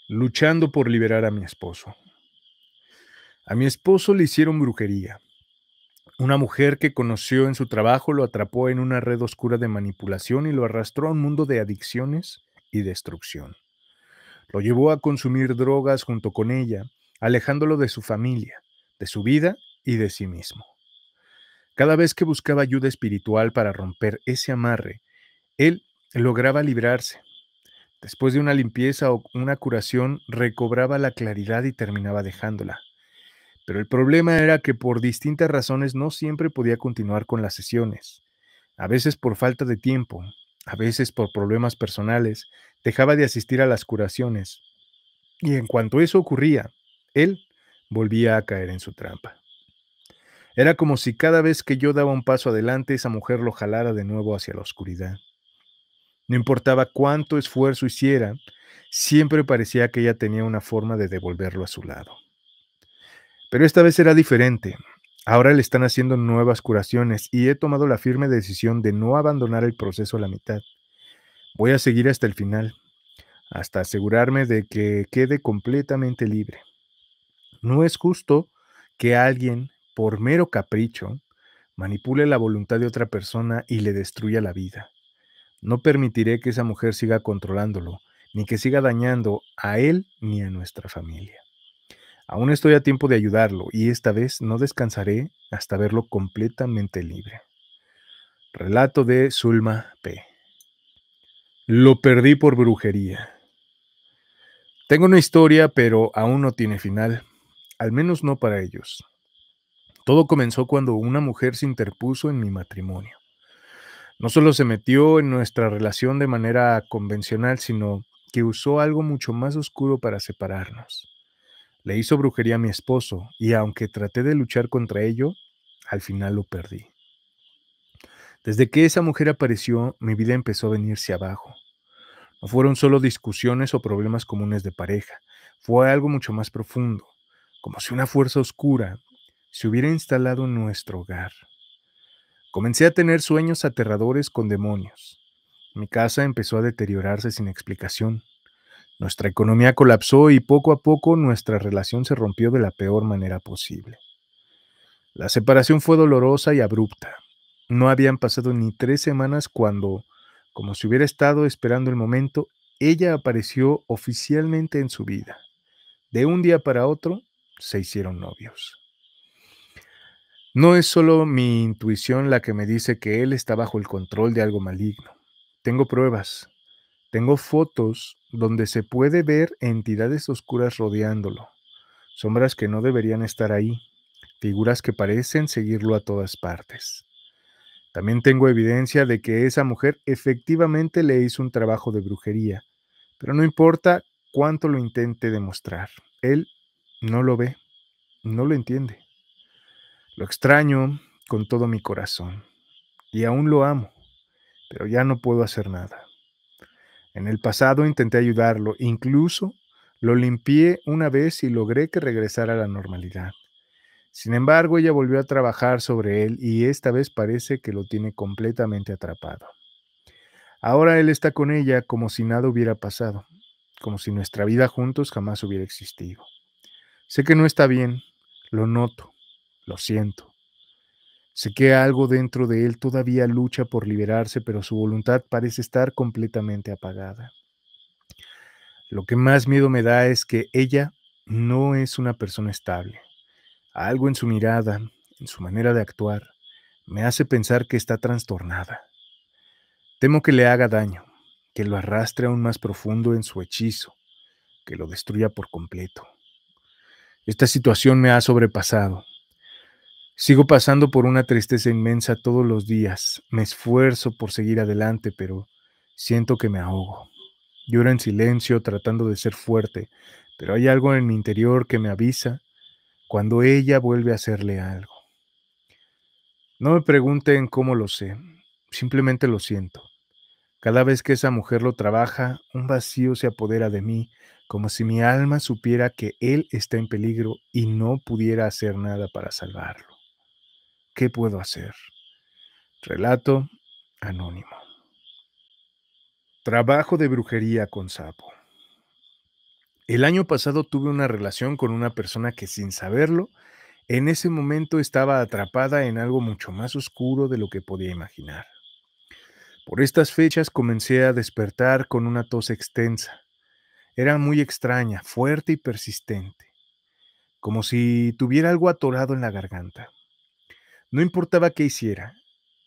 Luchando por liberar a mi esposo. A mi esposo le hicieron brujería. Una mujer que conoció en su trabajo lo atrapó en una red oscura de manipulación y lo arrastró a un mundo de adicciones y destrucción. Lo llevó a consumir drogas junto con ella, alejándolo de su familia, de su vida y de sí mismo. Cada vez que buscaba ayuda espiritual para romper ese amarre, él lograba librarse. Después de una limpieza o una curación, recobraba la claridad y terminaba dejándola. Pero el problema era que por distintas razones no siempre podía continuar con las sesiones. A veces por falta de tiempo, a veces por problemas personales, dejaba de asistir a las curaciones. Y en cuanto eso ocurría, él volvía a caer en su trampa. Era como si cada vez que yo daba un paso adelante, esa mujer lo jalara de nuevo hacia la oscuridad. No importaba cuánto esfuerzo hiciera, siempre parecía que ella tenía una forma de devolverlo a su lado. Pero esta vez era diferente. Ahora le están haciendo nuevas curaciones y he tomado la firme decisión de no abandonar el proceso a la mitad. Voy a seguir hasta el final, hasta asegurarme de que quede completamente libre. No es justo que alguien, por mero capricho, manipule la voluntad de otra persona y le destruya la vida. No permitiré que esa mujer siga controlándolo, ni que siga dañando a él ni a nuestra familia. Aún estoy a tiempo de ayudarlo y esta vez no descansaré hasta verlo completamente libre. Relato de Zulma P. Lo perdí por brujería. Tengo una historia, pero aún no tiene final, al menos no para ellos. Todo comenzó cuando una mujer se interpuso en mi matrimonio. No solo se metió en nuestra relación de manera convencional, sino que usó algo mucho más oscuro para separarnos. Le hizo brujería a mi esposo y aunque traté de luchar contra ello, al final lo perdí. Desde que esa mujer apareció, mi vida empezó a venirse abajo. No fueron solo discusiones o problemas comunes de pareja, fue algo mucho más profundo, como si una fuerza oscura se hubiera instalado en nuestro hogar. Comencé a tener sueños aterradores con demonios. Mi casa empezó a deteriorarse sin explicación. Nuestra economía colapsó y poco a poco nuestra relación se rompió de la peor manera posible. La separación fue dolorosa y abrupta. No habían pasado ni 3 semanas cuando, como si hubiera estado esperando el momento, ella apareció oficialmente en su vida. De un día para otro, se hicieron novios. No es solo mi intuición la que me dice que él está bajo el control de algo maligno. Tengo pruebas, tengo fotos donde se puede ver entidades oscuras rodeándolo, sombras que no deberían estar ahí, figuras que parecen seguirlo a todas partes. También tengo evidencia de que esa mujer efectivamente le hizo un trabajo de brujería, pero no importa cuánto lo intente demostrar, él no lo ve, no lo entiende. Lo extraño con todo mi corazón y aún lo amo, pero ya no puedo hacer nada. En el pasado intenté ayudarlo, incluso lo limpié una vez y logré que regresara a la normalidad. Sin embargo, ella volvió a trabajar sobre él y esta vez parece que lo tiene completamente atrapado. Ahora él está con ella como si nada hubiera pasado, como si nuestra vida juntos jamás hubiera existido. Sé que no está bien, lo noto, lo siento. Sé que algo dentro de él todavía lucha por liberarse, pero su voluntad parece estar completamente apagada. Lo que más miedo me da es que ella no es una persona estable. Algo en su mirada, en su manera de actuar, me hace pensar que está trastornada. Temo que le haga daño, que lo arrastre aún más profundo en su hechizo, que lo destruya por completo. Esta situación me ha sobrepasado. Sigo pasando por una tristeza inmensa todos los días. Me esfuerzo por seguir adelante, pero siento que me ahogo. Lloro en silencio tratando de ser fuerte, pero hay algo en mi interior que me avisa cuando ella vuelve a hacerle algo. No me pregunten cómo lo sé, simplemente lo siento. Cada vez que esa mujer lo trabaja, un vacío se apodera de mí, como si mi alma supiera que él está en peligro y no pudiera hacer nada para salvarlo. ¿Qué puedo hacer? Relato anónimo. Trabajo de brujería con sapo. El año pasado tuve una relación con una persona que sin saberlo, en ese momento estaba atrapada en algo mucho más oscuro de lo que podía imaginar. Por estas fechas comencé a despertar con una tos extensa. Era muy extraña, fuerte y persistente, como si tuviera algo atorado en la garganta. No importaba qué hiciera,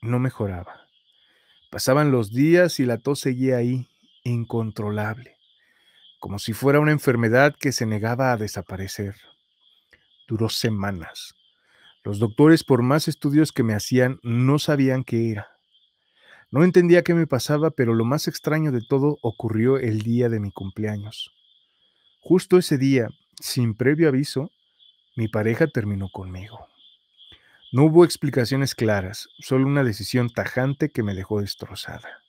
no mejoraba. Pasaban los días y la tos seguía ahí, incontrolable, como si fuera una enfermedad que se negaba a desaparecer. Duró semanas. Los doctores, por más estudios que me hacían, no sabían qué era. No entendía qué me pasaba, pero lo más extraño de todo ocurrió el día de mi cumpleaños. Justo ese día, sin previo aviso, mi pareja terminó conmigo. No hubo explicaciones claras, solo una decisión tajante que me dejó destrozada.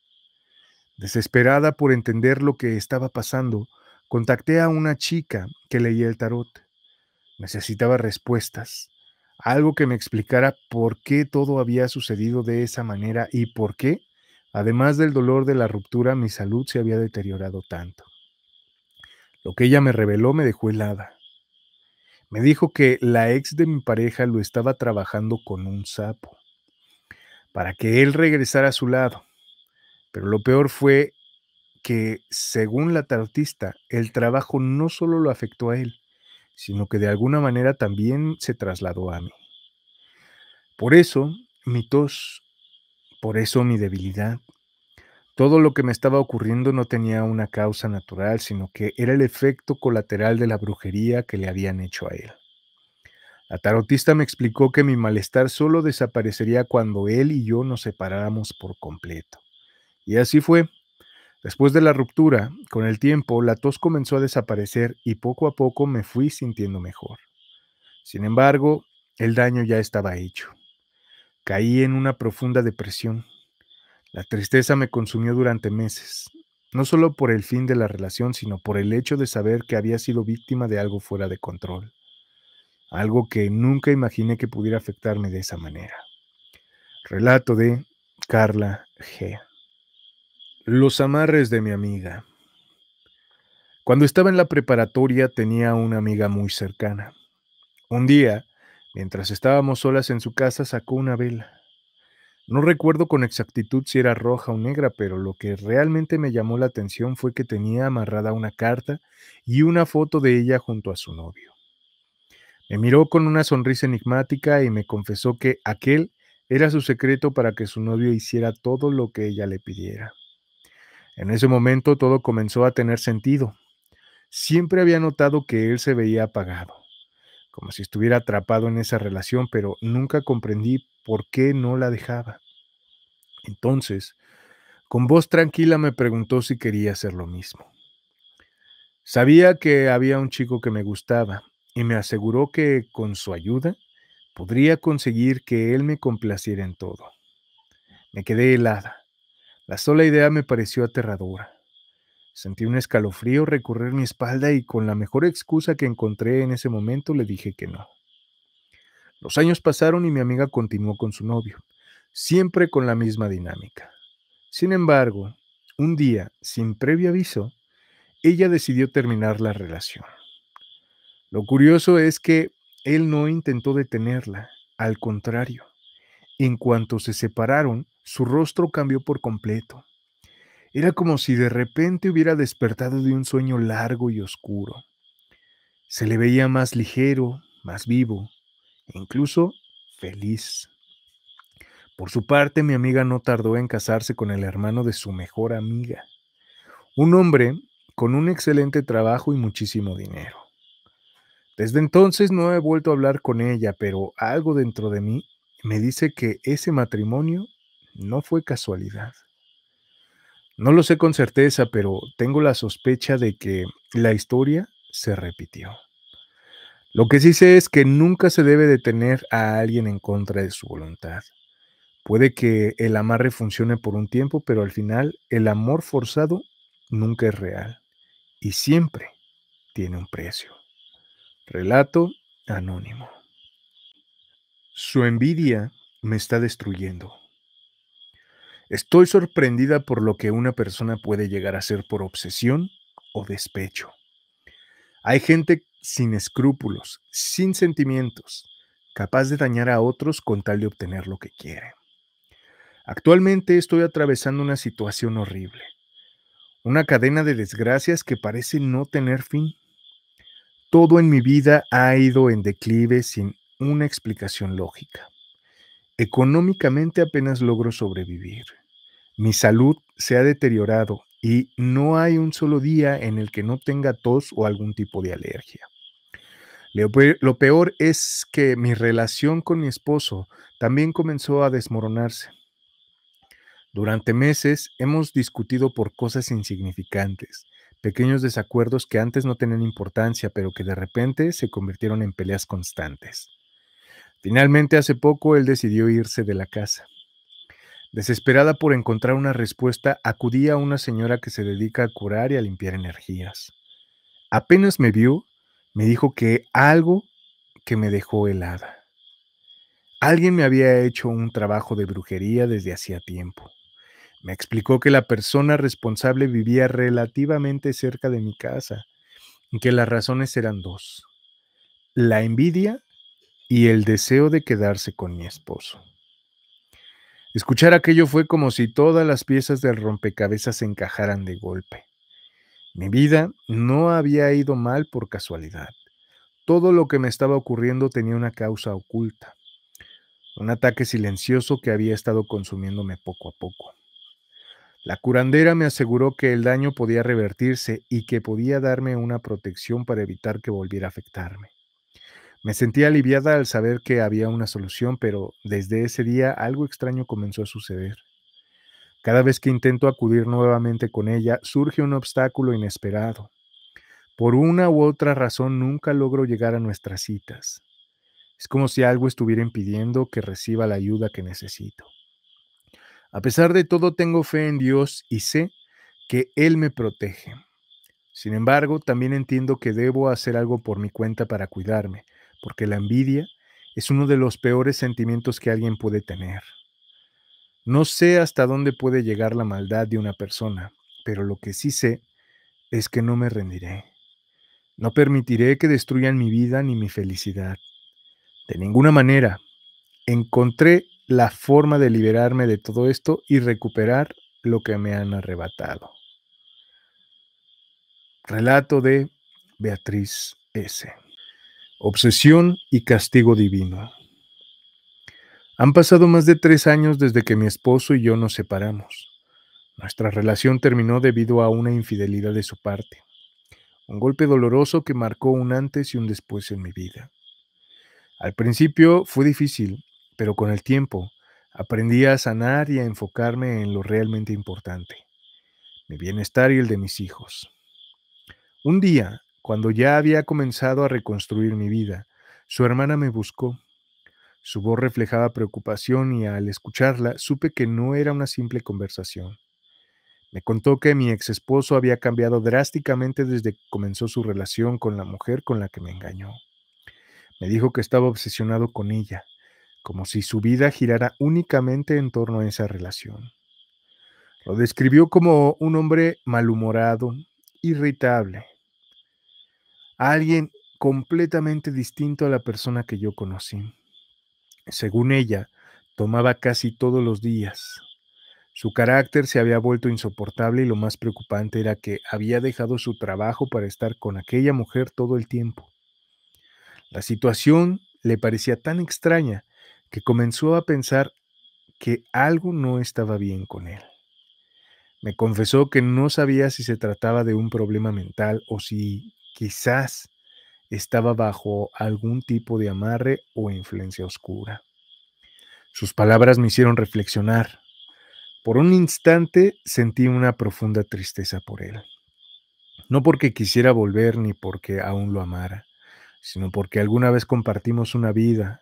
Desesperada por entender lo que estaba pasando, contacté a una chica que leía el tarot. Necesitaba respuestas, algo que me explicara por qué todo había sucedido de esa manera y por qué, además del dolor de la ruptura, mi salud se había deteriorado tanto. Lo que ella me reveló me dejó helada. Me dijo que la ex de mi pareja lo estaba trabajando con un sapo para que él regresara a su lado, pero lo peor fue que, según la tarotista, el trabajo no solo lo afectó a él, sino que de alguna manera también se trasladó a mí. Por eso, mi tos, por eso mi debilidad. Todo lo que me estaba ocurriendo no tenía una causa natural, sino que era el efecto colateral de la brujería que le habían hecho a él. La tarotista me explicó que mi malestar solo desaparecería cuando él y yo nos separáramos por completo. Y así fue. Después de la ruptura, con el tiempo, la tos comenzó a desaparecer y poco a poco me fui sintiendo mejor. Sin embargo, el daño ya estaba hecho. Caí en una profunda depresión. La tristeza me consumió durante meses, no solo por el fin de la relación, sino por el hecho de saber que había sido víctima de algo fuera de control, algo que nunca imaginé que pudiera afectarme de esa manera. Relato de Carla G. Los amarres de mi amiga. Cuando estaba en la preparatoria tenía una amiga muy cercana. Un día, mientras estábamos solas en su casa, sacó una vela. No recuerdo con exactitud si era roja o negra, pero lo que realmente me llamó la atención fue que tenía amarrada una carta y una foto de ella junto a su novio. Me miró con una sonrisa enigmática y me confesó que aquel era su secreto para que su novio hiciera todo lo que ella le pidiera. En ese momento todo comenzó a tener sentido. Siempre había notado que él se veía apagado, como si estuviera atrapado en esa relación, pero nunca comprendí por qué no la dejaba. Entonces, con voz tranquila me preguntó si quería hacer lo mismo. Sabía que había un chico que me gustaba y me aseguró que con su ayuda podría conseguir que él me complaciera en todo. Me quedé helada. La sola idea me pareció aterradora. Sentí un escalofrío recorrer mi espalda y con la mejor excusa que encontré en ese momento le dije que no. Los años pasaron y mi amiga continuó con su novio, siempre con la misma dinámica. Sin embargo, un día, sin previo aviso, ella decidió terminar la relación. Lo curioso es que él no intentó detenerla, al contrario, en cuanto se separaron, su rostro cambió por completo. Era como si de repente hubiera despertado de un sueño largo y oscuro. Se le veía más ligero, más vivo, e incluso feliz. Por su parte, mi amiga no tardó en casarse con el hermano de su mejor amiga, un hombre con un excelente trabajo y muchísimo dinero. Desde entonces no he vuelto a hablar con ella, pero algo dentro de mí me dice que ese matrimonio no fue casualidad. No lo sé con certeza, pero tengo la sospecha de que la historia se repitió. Lo que sí sé es que nunca se debe detener a alguien en contra de su voluntad. Puede que el amarre funcione por un tiempo, pero al final el amor forzado nunca es real y siempre tiene un precio. Relato anónimo. Su envidia me está destruyendo. Estoy sorprendida por lo que una persona puede llegar a ser por obsesión o despecho. Hay gente sin escrúpulos, sin sentimientos, capaz de dañar a otros con tal de obtener lo que quiere. Actualmente estoy atravesando una situación horrible, una cadena de desgracias que parece no tener fin. Todo en mi vida ha ido en declive sin una explicación lógica. Económicamente apenas logro sobrevivir. Mi salud se ha deteriorado y no hay un solo día en el que no tenga tos o algún tipo de alergia. Lo peor es que mi relación con mi esposo también comenzó a desmoronarse. Durante meses hemos discutido por cosas insignificantes, pequeños desacuerdos que antes no tenían importancia, pero que de repente se convirtieron en peleas constantes. Finalmente, hace poco, él decidió irse de la casa. Desesperada por encontrar una respuesta, acudí a una señora que se dedica a curar y a limpiar energías. Apenas me vio, me dijo que algo que me dejó helada. Alguien me había hecho un trabajo de brujería desde hacía tiempo. Me explicó que la persona responsable vivía relativamente cerca de mi casa y que las razones eran dos: la envidia y el deseo de quedarse con mi esposo. Escuchar aquello fue como si todas las piezas del rompecabezas se encajaran de golpe. Mi vida no había ido mal por casualidad. Todo lo que me estaba ocurriendo tenía una causa oculta, un ataque silencioso que había estado consumiéndome poco a poco. La curandera me aseguró que el daño podía revertirse y que podía darme una protección para evitar que volviera a afectarme. Me sentí aliviada al saber que había una solución, pero desde ese día algo extraño comenzó a suceder. Cada vez que intento acudir nuevamente con ella, surge un obstáculo inesperado. Por una u otra razón nunca logro llegar a nuestras citas. Es como si algo estuviera impidiendo que reciba la ayuda que necesito. A pesar de todo, tengo fe en Dios y sé que Él me protege. Sin embargo, también entiendo que debo hacer algo por mi cuenta para cuidarme, porque la envidia es uno de los peores sentimientos que alguien puede tener. No sé hasta dónde puede llegar la maldad de una persona, pero lo que sí sé es que no me rendiré. No permitiré que destruyan mi vida ni mi felicidad. De ninguna manera. Encontré la forma de liberarme de todo esto y recuperar lo que me han arrebatado. Relato de Beatriz S. Obsesión y castigo divino. Han pasado más de 3 años desde que mi esposo y yo nos separamos. Nuestra relación terminó debido a una infidelidad de su parte, un golpe doloroso que marcó un antes y un después en mi vida. Al principio fue difícil, pero con el tiempo aprendí a sanar y a enfocarme en lo realmente importante, mi bienestar y el de mis hijos. Un día, cuando ya había comenzado a reconstruir mi vida, su hermana me buscó. Su voz reflejaba preocupación y al escucharla supe que no era una simple conversación. Me contó que mi ex esposo había cambiado drásticamente desde que comenzó su relación con la mujer con la que me engañó. Me dijo que estaba obsesionado con ella, como si su vida girara únicamente en torno a esa relación. Lo describió como un hombre malhumorado, irritable, alguien completamente distinto a la persona que yo conocí. Según ella, tomaba casi todos los días. Su carácter se había vuelto insoportable y lo más preocupante era que había dejado su trabajo para estar con aquella mujer todo el tiempo. La situación le parecía tan extraña que comenzó a pensar que algo no estaba bien con él. Me confesó que no sabía si se trataba de un problema mental o si quizás estaba bajo algún tipo de amarre o influencia oscura. Sus palabras me hicieron reflexionar. Por un instante sentí una profunda tristeza por él. No porque quisiera volver ni porque aún lo amara, sino porque alguna vez compartimos una vida,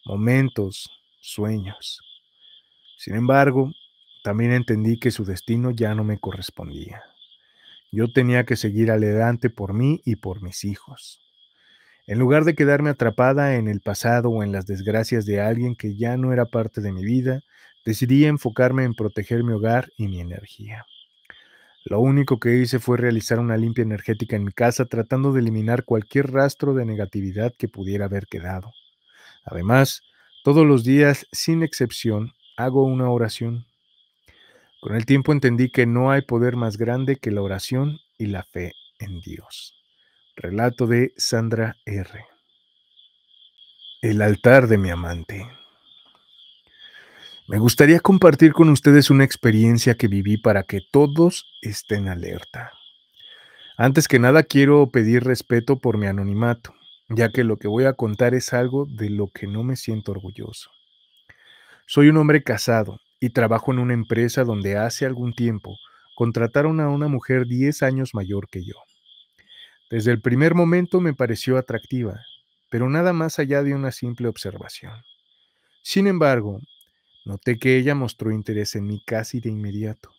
momentos, sueños. Sin embargo, también entendí que su destino ya no me correspondía. Yo tenía que seguir adelante por mí y por mis hijos. En lugar de quedarme atrapada en el pasado o en las desgracias de alguien que ya no era parte de mi vida, decidí enfocarme en proteger mi hogar y mi energía. Lo único que hice fue realizar una limpia energética en mi casa, tratando de eliminar cualquier rastro de negatividad que pudiera haber quedado. Además, todos los días, sin excepción, hago una oración. Con el tiempo entendí que no hay poder más grande que la oración y la fe en Dios. Relato de Sandra R. El altar de mi amante. Me gustaría compartir con ustedes una experiencia que viví para que todos estén alerta. Antes que nada quiero pedir respeto por mi anonimato, ya que lo que voy a contar es algo de lo que no me siento orgulloso. Soy un hombre casado y trabajo en una empresa donde hace algún tiempo contrataron a una mujer 10 años mayor que yo. Desde el primer momento me pareció atractiva, pero nada más allá de una simple observación. Sin embargo, noté que ella mostró interés en mí casi de inmediato.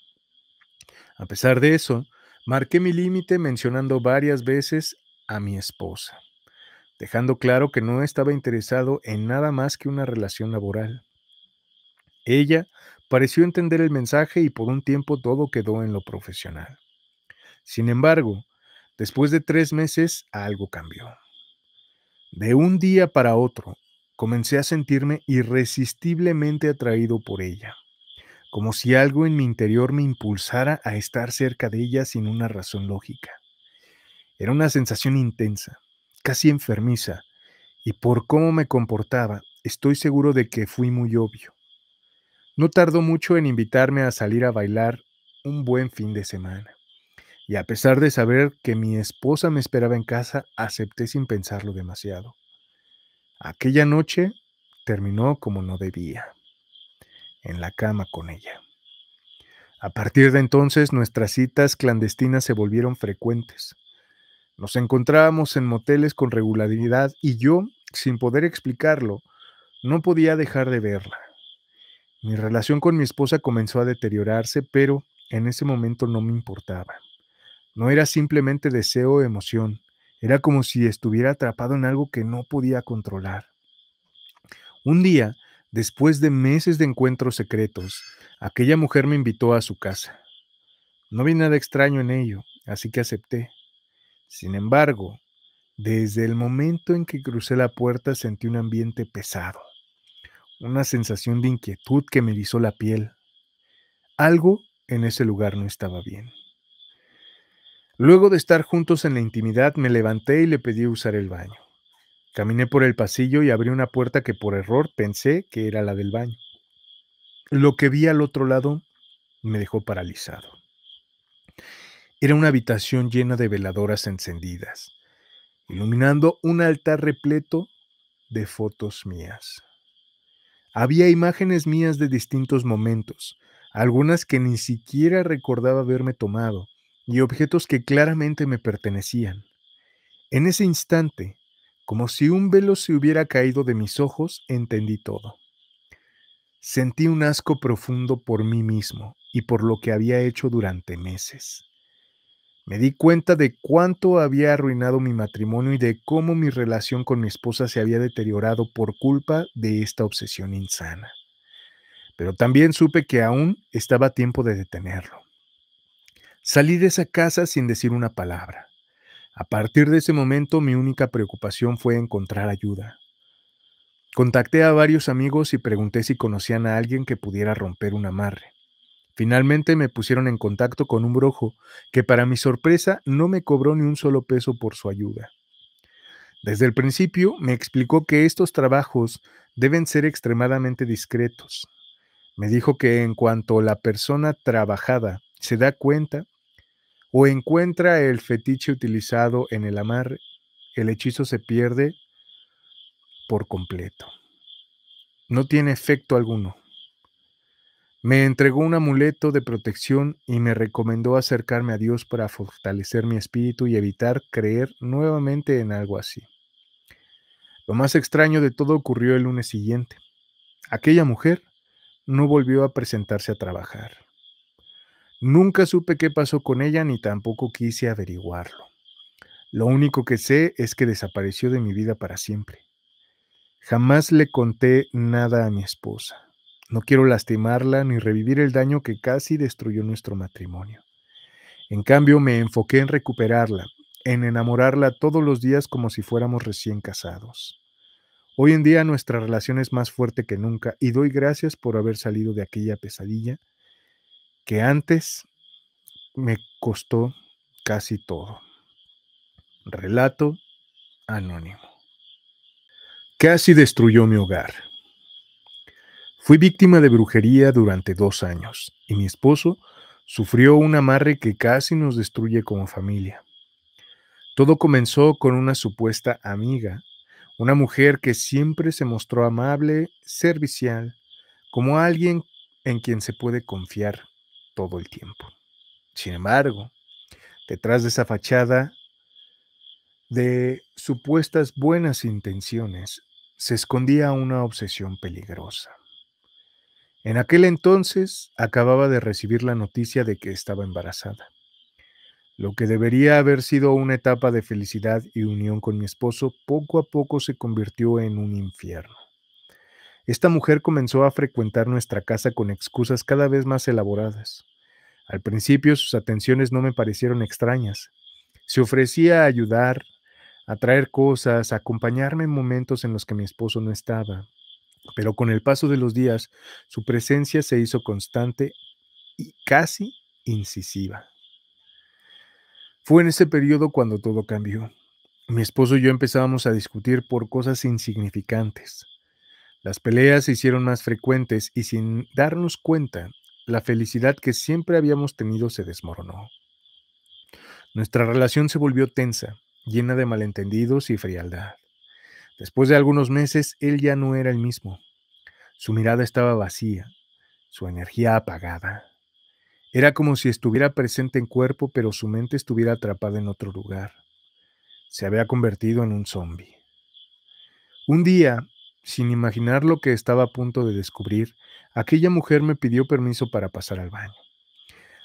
A pesar de eso, marqué mi límite mencionando varias veces a mi esposa, dejando claro que no estaba interesado en nada más que una relación laboral. Ella pareció entender el mensaje y por un tiempo todo quedó en lo profesional. Sin embargo, después de 3 meses, algo cambió. De un día para otro, comencé a sentirme irresistiblemente atraído por ella, como si algo en mi interior me impulsara a estar cerca de ella sin una razón lógica. Era una sensación intensa, casi enfermiza, y por cómo me comportaba, estoy seguro de que fui muy obvio. No tardó mucho en invitarme a salir a bailar un buen fin de semana, y a pesar de saber que mi esposa me esperaba en casa, acepté sin pensarlo demasiado. Aquella noche terminó como no debía, en la cama con ella. A partir de entonces, nuestras citas clandestinas se volvieron frecuentes. Nos encontrábamos en moteles con regularidad y yo, sin poder explicarlo, no podía dejar de verla. Mi relación con mi esposa comenzó a deteriorarse, pero en ese momento no me importaba. No era simplemente deseo o emoción, era como si estuviera atrapado en algo que no podía controlar. Un día, después de meses de encuentros secretos, aquella mujer me invitó a su casa. No vi nada extraño en ello, así que acepté. Sin embargo, desde el momento en que crucé la puerta sentí un ambiente pesado, una sensación de inquietud que me erizó la piel. Algo en ese lugar no estaba bien. Luego de estar juntos en la intimidad, me levanté y le pedí usar el baño. Caminé por el pasillo y abrí una puerta que por error pensé que era la del baño. Lo que vi al otro lado me dejó paralizado. Era una habitación llena de veladoras encendidas, iluminando un altar repleto de fotos mías. Había imágenes mías de distintos momentos, algunas que ni siquiera recordaba haberme tomado, y objetos que claramente me pertenecían. En ese instante, como si un velo se hubiera caído de mis ojos, entendí todo. Sentí un asco profundo por mí mismo y por lo que había hecho durante meses. Me di cuenta de cuánto había arruinado mi matrimonio y de cómo mi relación con mi esposa se había deteriorado por culpa de esta obsesión insana. Pero también supe que aún estaba a tiempo de detenerlo. Salí de esa casa sin decir una palabra. A partir de ese momento, mi única preocupación fue encontrar ayuda. Contacté a varios amigos y pregunté si conocían a alguien que pudiera romper un amarre. Finalmente me pusieron en contacto con un brujo que, para mi sorpresa, no me cobró ni un solo peso por su ayuda. Desde el principio me explicó que estos trabajos deben ser extremadamente discretos. Me dijo que en cuanto la persona trabajada se da cuenta o encuentra el fetiche utilizado en el amarre, el hechizo se pierde por completo. No tiene efecto alguno. Me entregó un amuleto de protección y me recomendó acercarme a Dios para fortalecer mi espíritu y evitar creer nuevamente en algo así. Lo más extraño de todo ocurrió el lunes siguiente. Aquella mujer no volvió a presentarse a trabajar. Nunca supe qué pasó con ella ni tampoco quise averiguarlo. Lo único que sé es que desapareció de mi vida para siempre. Jamás le conté nada a mi esposa. No quiero lastimarla ni revivir el daño que casi destruyó nuestro matrimonio. En cambio, me enfoqué en recuperarla, en enamorarla todos los días como si fuéramos recién casados. Hoy en día nuestra relación es más fuerte que nunca y doy gracias por haber salido de aquella pesadilla que antes me costó casi todo. Relato anónimo. Casi destruyó mi hogar. Fui víctima de brujería durante 2 años y mi esposo sufrió un amarre que casi nos destruye como familia. Todo comenzó con una supuesta amiga, una mujer que siempre se mostró amable, servicial, como alguien en quien se puede confiar todo el tiempo. Sin embargo, detrás de esa fachada de supuestas buenas intenciones se escondía una obsesión peligrosa. En aquel entonces acababa de recibir la noticia de que estaba embarazada. Lo que debería haber sido una etapa de felicidad y unión con mi esposo, poco a poco se convirtió en un infierno. Esta mujer comenzó a frecuentar nuestra casa con excusas cada vez más elaboradas. Al principio sus atenciones no me parecieron extrañas. Se ofrecía a ayudar, a traer cosas, a acompañarme en momentos en los que mi esposo no estaba. Pero con el paso de los días, su presencia se hizo constante y casi incisiva. Fue en ese periodo cuando todo cambió. Mi esposo y yo empezábamos a discutir por cosas insignificantes. Las peleas se hicieron más frecuentes y sin darnos cuenta, la felicidad que siempre habíamos tenido se desmoronó. Nuestra relación se volvió tensa, llena de malentendidos y frialdad. Después de algunos meses, él ya no era el mismo. Su mirada estaba vacía, su energía apagada. Era como si estuviera presente en cuerpo, pero su mente estuviera atrapada en otro lugar. Se había convertido en un zombi. Un día, sin imaginar lo que estaba a punto de descubrir, aquella mujer me pidió permiso para pasar al baño.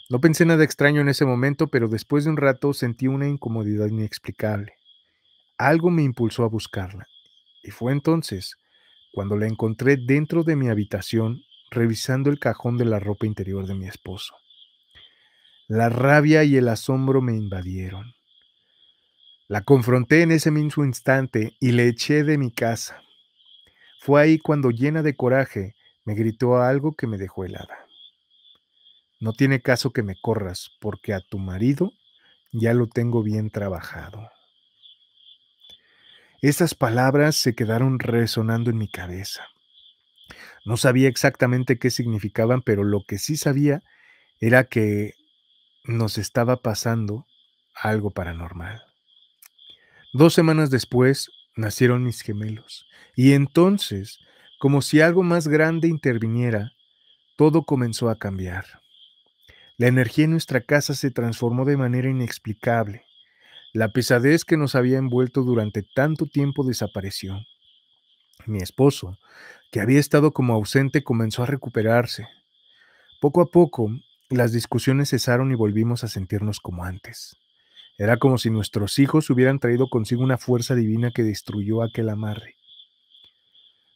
No pensé nada extraño en ese momento, pero después de un rato sentí una incomodidad inexplicable. Algo me impulsó a buscarla, y fue entonces cuando la encontré dentro de mi habitación, revisando el cajón de la ropa interior de mi esposo. La rabia y el asombro me invadieron. La confronté en ese mismo instante y le eché de mi casa. Fue ahí cuando, llena de coraje, me gritó algo que me dejó helada. No tiene caso que me corras, porque a tu marido ya lo tengo bien trabajado. Esas palabras se quedaron resonando en mi cabeza. No sabía exactamente qué significaban, pero lo que sí sabía era que nos estaba pasando algo paranormal. 2 semanas después nacieron mis gemelos, y entonces, como si algo más grande interviniera, todo comenzó a cambiar. La energía en nuestra casa se transformó de manera inexplicable. La pesadez que nos había envuelto durante tanto tiempo desapareció. Mi esposo, que había estado como ausente, comenzó a recuperarse. Poco a poco, las discusiones cesaron y volvimos a sentirnos como antes. Era como si nuestros hijos hubieran traído consigo una fuerza divina que destruyó aquel amarre.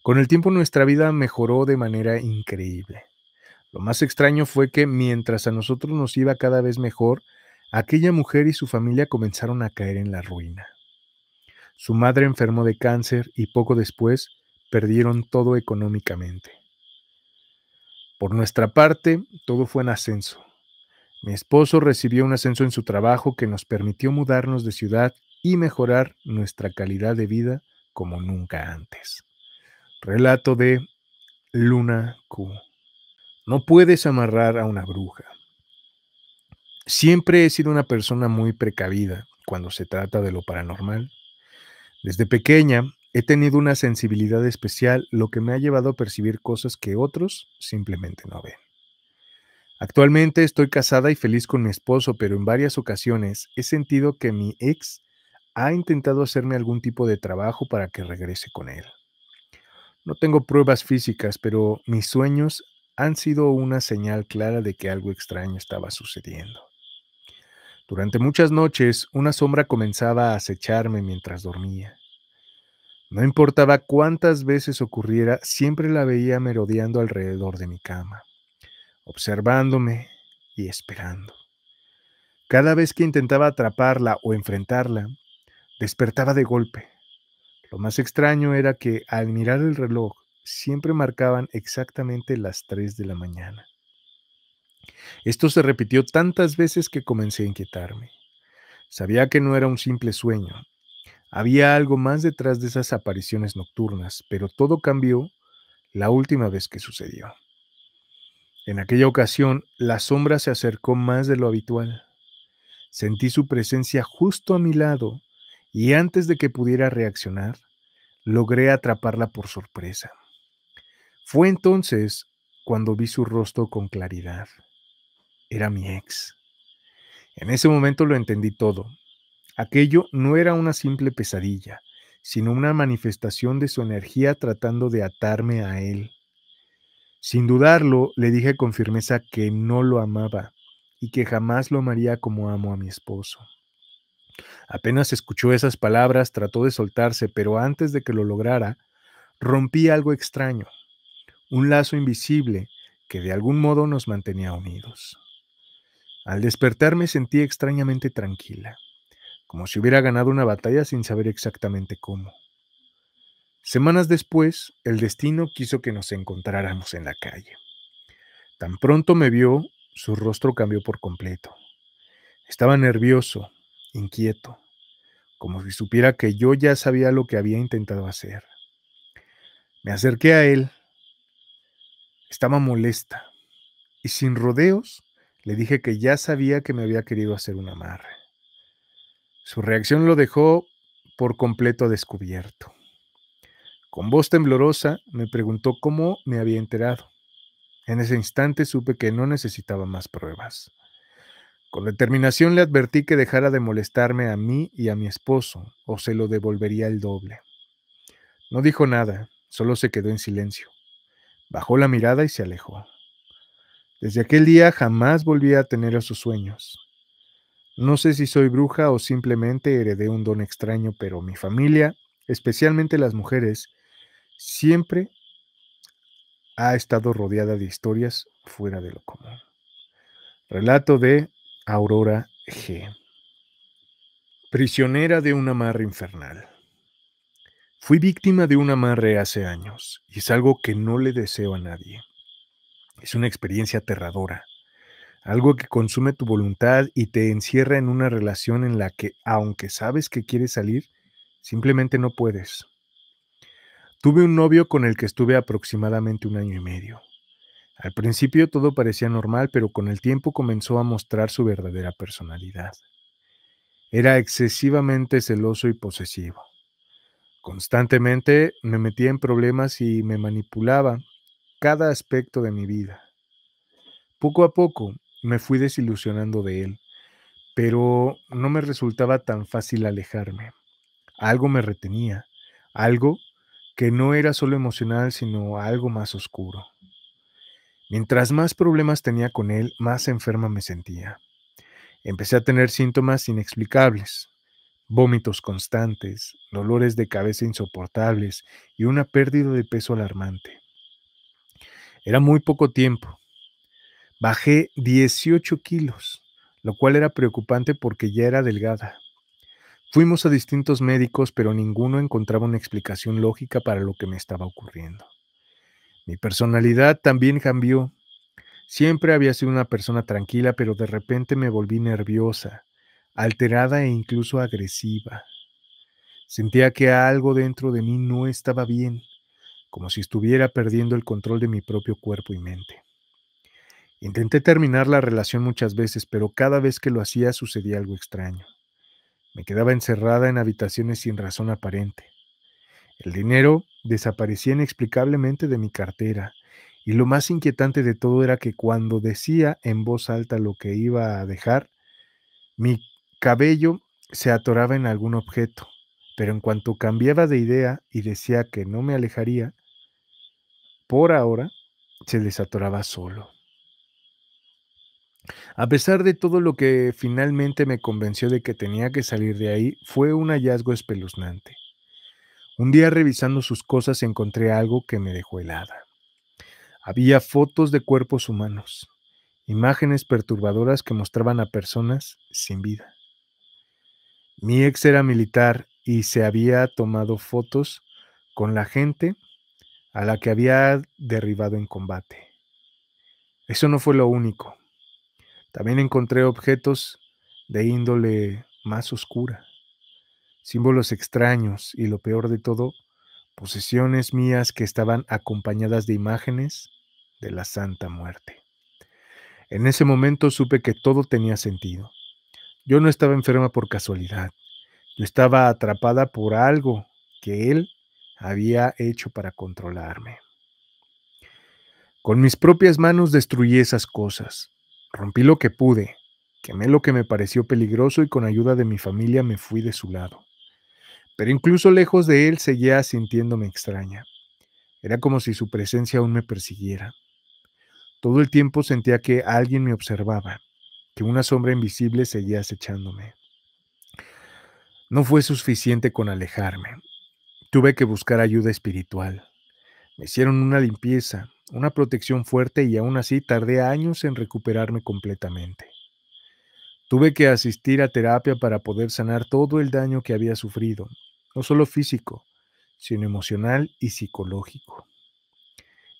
Con el tiempo nuestra vida mejoró de manera increíble. Lo más extraño fue que mientras a nosotros nos iba cada vez mejor, aquella mujer y su familia comenzaron a caer en la ruina. Su madre enfermó de cáncer y poco después perdieron todo económicamente. Por nuestra parte, todo fue en ascenso. Mi esposo recibió un ascenso en su trabajo que nos permitió mudarnos de ciudad y mejorar nuestra calidad de vida como nunca antes. Relato de Luna Q. No puedes amarrar a una bruja. Siempre he sido una persona muy precavida cuando se trata de lo paranormal. Desde pequeña he tenido una sensibilidad especial, lo que me ha llevado a percibir cosas que otros simplemente no ven. Actualmente estoy casada y feliz con mi esposo, pero en varias ocasiones he sentido que mi ex ha intentado hacerme algún tipo de trabajo para que regrese con él. No tengo pruebas físicas, pero mis sueños han sido una señal clara de que algo extraño estaba sucediendo. Durante muchas noches, una sombra comenzaba a acecharme mientras dormía. No importaba cuántas veces ocurriera, siempre la veía merodeando alrededor de mi cama, observándome y esperando. Cada vez que intentaba atraparla o enfrentarla, despertaba de golpe. Lo más extraño era que al mirar el reloj siempre marcaban exactamente las 3 de la mañana. Esto se repitió tantas veces que comencé a inquietarme. Sabía que no era un simple sueño. Había algo más detrás de esas apariciones nocturnas, pero todo cambió la última vez que sucedió. En aquella ocasión, la sombra se acercó más de lo habitual. Sentí su presencia justo a mi lado y antes de que pudiera reaccionar, logré atraparla por sorpresa. Fue entonces cuando vi su rostro con claridad. Era mi ex. En ese momento lo entendí todo. Aquello no era una simple pesadilla, sino una manifestación de su energía tratando de atarme a él. Sin dudarlo, le dije con firmeza que no lo amaba y que jamás lo amaría como amo a mi esposo. Apenas escuchó esas palabras, trató de soltarse, pero antes de que lo lograra, rompí algo extraño, un lazo invisible que de algún modo nos mantenía unidos. Al despertar me sentí extrañamente tranquila, como si hubiera ganado una batalla sin saber exactamente cómo. Semanas después, el destino quiso que nos encontráramos en la calle. Tan pronto me vio, su rostro cambió por completo. Estaba nervioso, inquieto, como si supiera que yo ya sabía lo que había intentado hacer. Me acerqué a él, estaba molesta, y sin rodeos le dije que ya sabía que me había querido hacer un amarre. Su reacción lo dejó por completo descubierto. Con voz temblorosa me preguntó cómo me había enterado. En ese instante supe que no necesitaba más pruebas. Con determinación le advertí que dejara de molestarme a mí y a mi esposo, o se lo devolvería el doble. No dijo nada, solo se quedó en silencio. Bajó la mirada y se alejó. Desde aquel día jamás volví a tener esos sueños. No sé si soy bruja o simplemente heredé un don extraño, pero mi familia, especialmente las mujeres, siempre ha estado rodeada de historias fuera de lo común. Relato de Aurora G. Prisionera de un amarre infernal. Fui víctima de un amarre hace años y es algo que no le deseo a nadie. Es una experiencia aterradora, algo que consume tu voluntad y te encierra en una relación en la que, aunque sabes que quieres salir, simplemente no puedes. Tuve un novio con el que estuve aproximadamente 1 año y medio. Al principio todo parecía normal, pero con el tiempo comenzó a mostrar su verdadera personalidad. Era excesivamente celoso y posesivo. Constantemente me metía en problemas y me manipulaba cada aspecto de mi vida. Poco a poco me fui desilusionando de él, pero no me resultaba tan fácil alejarme. Algo me retenía, algo que no era solo emocional, sino algo más oscuro. Mientras más problemas tenía con él, más enferma me sentía. Empecé a tener síntomas inexplicables, vómitos constantes, dolores de cabeza insoportables y una pérdida de peso alarmante. Era muy poco tiempo. Bajé 18 kilos, lo cual era preocupante porque ya era delgada. Fuimos a distintos médicos, pero ninguno encontraba una explicación lógica para lo que me estaba ocurriendo. Mi personalidad también cambió. Siempre había sido una persona tranquila, pero de repente me volví nerviosa, alterada e incluso agresiva. Sentía que algo dentro de mí no estaba bien, como si estuviera perdiendo el control de mi propio cuerpo y mente. Intenté terminar la relación muchas veces, pero cada vez que lo hacía sucedía algo extraño. Me quedaba encerrada en habitaciones sin razón aparente. El dinero desaparecía inexplicablemente de mi cartera, y lo más inquietante de todo era que cuando decía en voz alta lo que iba a dejar, mi cabello se atoraba en algún objeto, pero en cuanto cambiaba de idea y decía que no me alejaría, por ahora se desatoraba solo. A pesar de todo lo que finalmente me convenció de que tenía que salir de ahí, fue un hallazgo espeluznante. Un día revisando sus cosas encontré algo que me dejó helada. Había fotos de cuerpos humanos, imágenes perturbadoras que mostraban a personas sin vida. Mi ex era militar y se había tomado fotos con la gente a la que había derribado en combate. Eso no fue lo único. También encontré objetos de índole más oscura, símbolos extraños y lo peor de todo, posesiones mías que estaban acompañadas de imágenes de la Santa Muerte. En ese momento supe que todo tenía sentido. Yo no estaba enferma por casualidad. Yo estaba atrapada por algo que él había hecho para controlarme. Con mis propias manos destruí esas cosas. Rompí lo que pude, quemé lo que me pareció peligroso y con ayuda de mi familia me fui de su lado. Pero incluso lejos de él seguía sintiéndome extraña. Era como si su presencia aún me persiguiera. Todo el tiempo sentía que alguien me observaba, que una sombra invisible seguía acechándome. No fue suficiente con alejarme. Tuve que buscar ayuda espiritual. Me hicieron una limpieza, una protección fuerte y aún así tardé años en recuperarme completamente. Tuve que asistir a terapia para poder sanar todo el daño que había sufrido, no solo físico, sino emocional y psicológico.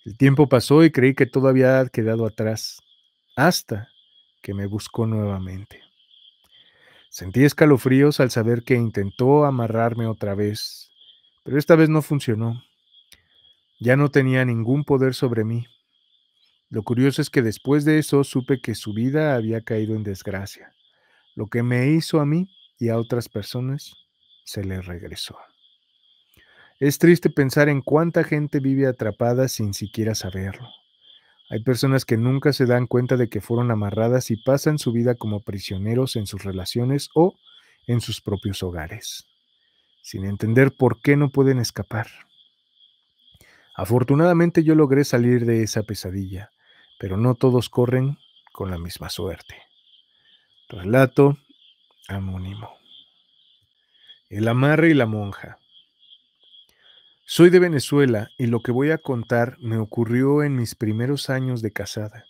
El tiempo pasó y creí que todo había quedado atrás, hasta que me buscó nuevamente. Sentí escalofríos al saber que intentó amarrarme otra vez, pero esta vez no funcionó. Ya no tenía ningún poder sobre mí. Lo curioso es que después de eso supe que su vida había caído en desgracia. Lo que me hizo a mí y a otras personas se le regresó. Es triste pensar en cuánta gente vive atrapada sin siquiera saberlo. Hay personas que nunca se dan cuenta de que fueron amarradas y pasan su vida como prisioneros en sus relaciones o en sus propios hogares, sin entender por qué no pueden escapar. Afortunadamente yo logré salir de esa pesadilla, pero no todos corren con la misma suerte. Relato anónimo. El amarre y la monja. Soy de Venezuela y lo que voy a contar me ocurrió en mis primeros años de casada.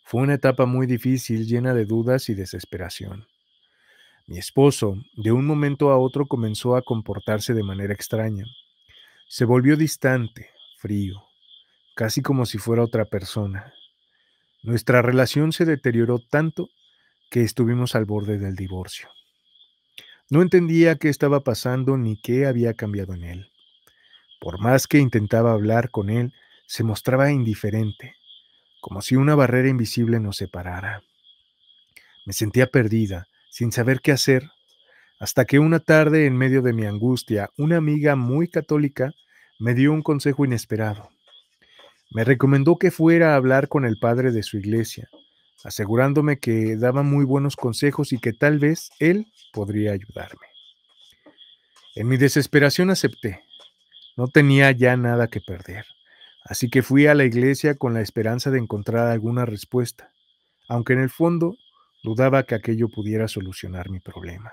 Fue una etapa muy difícil, llena de dudas y desesperación. Mi esposo, de un momento a otro, comenzó a comportarse de manera extraña. Se volvió distante, frío, casi como si fuera otra persona. Nuestra relación se deterioró tanto que estuvimos al borde del divorcio. No entendía qué estaba pasando ni qué había cambiado en él. Por más que intentaba hablar con él, se mostraba indiferente, como si una barrera invisible nos separara. Me sentía perdida, sin saber qué hacer, hasta que una tarde, en medio de mi angustia, una amiga muy católica me dio un consejo inesperado. Me recomendó que fuera a hablar con el padre de su iglesia, asegurándome que daba muy buenos consejos y que tal vez él podría ayudarme. En mi desesperación acepté. No tenía ya nada que perder, así que fui a la iglesia con la esperanza de encontrar alguna respuesta, aunque en el fondo dudaba que aquello pudiera solucionar mi problema.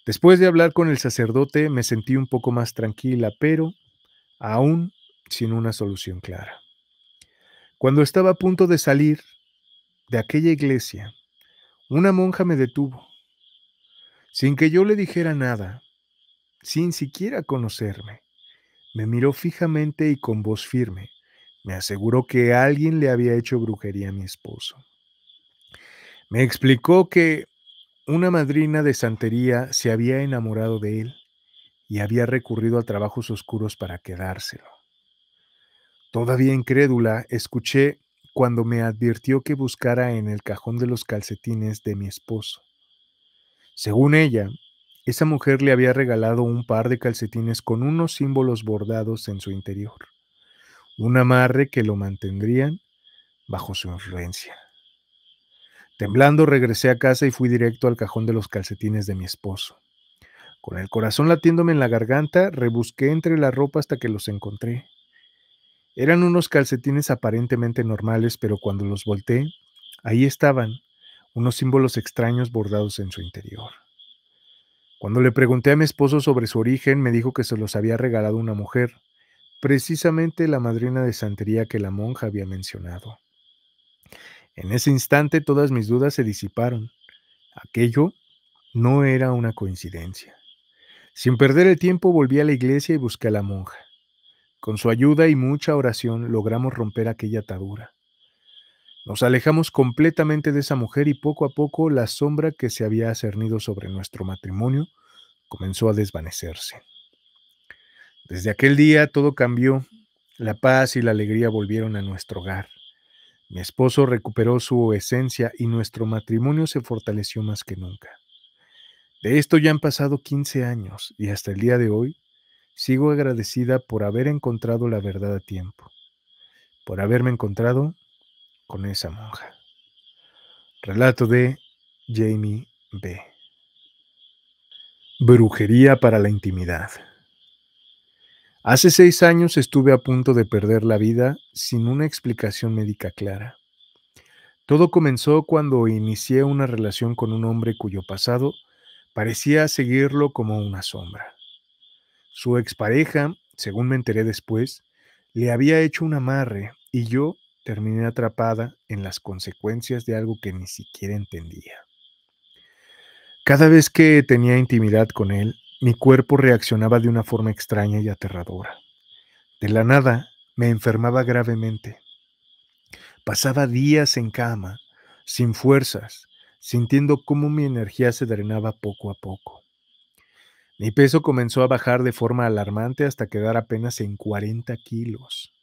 Después de hablar con el sacerdote me sentí un poco más tranquila, pero aún sin una solución clara. Cuando estaba a punto de salir de aquella iglesia, una monja me detuvo. Sin que yo le dijera nada, sin siquiera conocerme, me miró fijamente y con voz firme me aseguró que alguien le había hecho brujería a mi esposo. Me explicó que una madrina de santería se había enamorado de él y había recurrido a trabajos oscuros para quedárselo. Todavía incrédula, escuché cuando me advirtió que buscara en el cajón de los calcetines de mi esposo. Según ella, esa mujer le había regalado un par de calcetines con unos símbolos bordados en su interior, un amarre que lo mantendrían bajo su influencia. Temblando regresé a casa y fui directo al cajón de los calcetines de mi esposo. Con el corazón latiéndome en la garganta, rebusqué entre la ropa hasta que los encontré. Eran unos calcetines aparentemente normales, pero cuando los volteé, ahí estaban, unos símbolos extraños bordados en su interior. Cuando le pregunté a mi esposo sobre su origen, me dijo que se los había regalado una mujer, precisamente la madrina de santería que la monja había mencionado. En ese instante todas mis dudas se disiparon. Aquello no era una coincidencia. Sin perder el tiempo volví a la iglesia y busqué a la monja. Con su ayuda y mucha oración logramos romper aquella atadura. Nos alejamos completamente de esa mujer y poco a poco la sombra que se había cernido sobre nuestro matrimonio comenzó a desvanecerse. Desde aquel día todo cambió. La paz y la alegría volvieron a nuestro hogar. Mi esposo recuperó su esencia y nuestro matrimonio se fortaleció más que nunca. De esto ya han pasado 15 años y hasta el día de hoy sigo agradecida por haber encontrado la verdad a tiempo, por haberme encontrado con esa monja. Relato de Jamie B. Brujería para la intimidad. Hace 6 años estuve a punto de perder la vida sin una explicación médica clara. Todo comenzó cuando inicié una relación con un hombre cuyo pasado parecía seguirlo como una sombra. Su expareja, según me enteré después, le había hecho un amarre y yo terminé atrapada en las consecuencias de algo que ni siquiera entendía. Cada vez que tenía intimidad con él, mi cuerpo reaccionaba de una forma extraña y aterradora. De la nada, me enfermaba gravemente. Pasaba días en cama, sin fuerzas, sintiendo cómo mi energía se drenaba poco a poco. Mi peso comenzó a bajar de forma alarmante hasta quedar apenas en 40 kilos.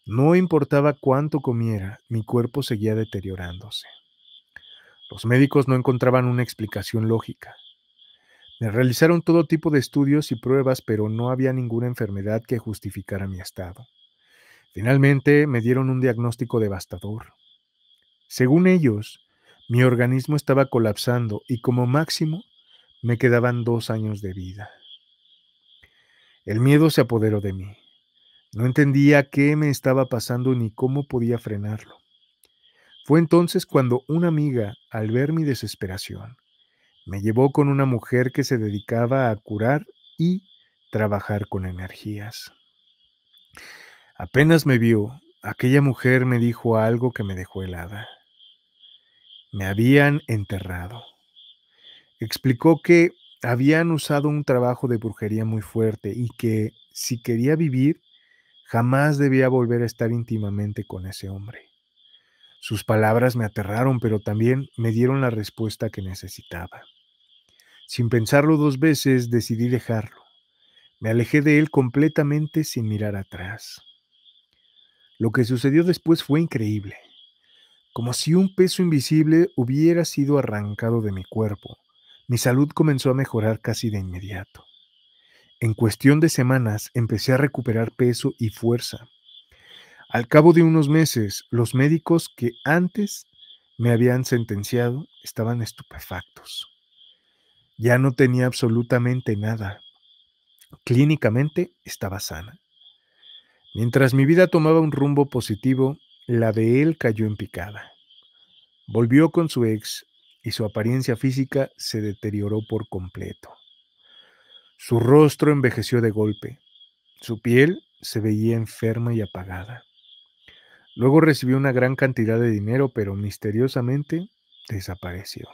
No importaba cuánto comiera, mi cuerpo seguía deteriorándose. Los médicos no encontraban una explicación lógica. Me realizaron todo tipo de estudios y pruebas, pero no había ninguna enfermedad que justificara mi estado. Finalmente me dieron un diagnóstico devastador. Según ellos, mi organismo estaba colapsando y como máximo me quedaban 2 años de vida. El miedo se apoderó de mí. No entendía qué me estaba pasando ni cómo podía frenarlo. Fue entonces cuando una amiga, al ver mi desesperación, me llevó con una mujer que se dedicaba a curar y trabajar con energías. Apenas me vio, aquella mujer me dijo algo que me dejó helada. Me habían enterrado. Explicó que habían usado un trabajo de brujería muy fuerte y que, si quería vivir, jamás debía volver a estar íntimamente con ese hombre. Sus palabras me aterraron, pero también me dieron la respuesta que necesitaba. Sin pensarlo 2 veces, decidí dejarlo. Me alejé de él completamente sin mirar atrás. Lo que sucedió después fue increíble, como si un peso invisible hubiera sido arrancado de mi cuerpo. Mi salud comenzó a mejorar casi de inmediato. En cuestión de semanas empecé a recuperar peso y fuerza. Al cabo de unos meses, los médicos que antes me habían sentenciado estaban estupefactos. Ya no tenía absolutamente nada. Clínicamente estaba sana. Mientras mi vida tomaba un rumbo positivo, la de él cayó en picada. Volvió con su ex y su apariencia física se deterioró por completo. Su rostro envejeció de golpe. Su piel se veía enferma y apagada. Luego recibió una gran cantidad de dinero, pero misteriosamente desapareció.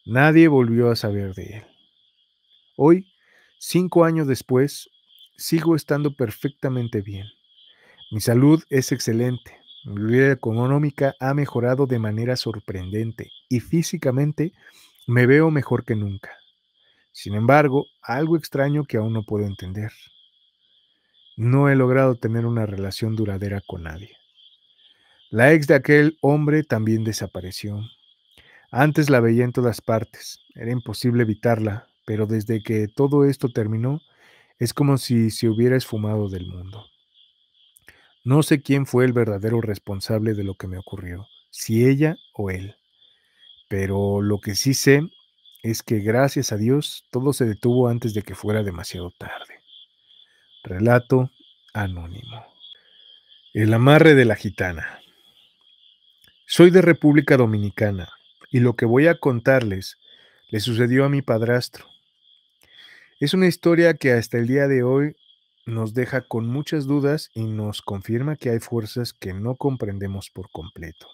Nadie volvió a saber de él. Hoy, 5 años después, sigo estando perfectamente bien. Mi salud es excelente. Mi vida económica ha mejorado de manera sorprendente y físicamente me veo mejor que nunca. Sin embargo, algo extraño que aún no puedo entender. No he logrado tener una relación duradera con nadie. La ex de aquel hombre también desapareció. Antes la veía en todas partes. Era imposible evitarla, pero desde que todo esto terminó, es como si se hubiera esfumado del mundo. No sé quién fue el verdadero responsable de lo que me ocurrió, si ella o él, pero lo que sí sé es que gracias a Dios todo se detuvo antes de que fuera demasiado tarde. Relato anónimo. El amarre de la gitana. Soy de República Dominicana y lo que voy a contarles le sucedió a mi padrastro. Es una historia que hasta el día de hoy nos deja con muchas dudas y nos confirma que hay fuerzas que no comprendemos por completo.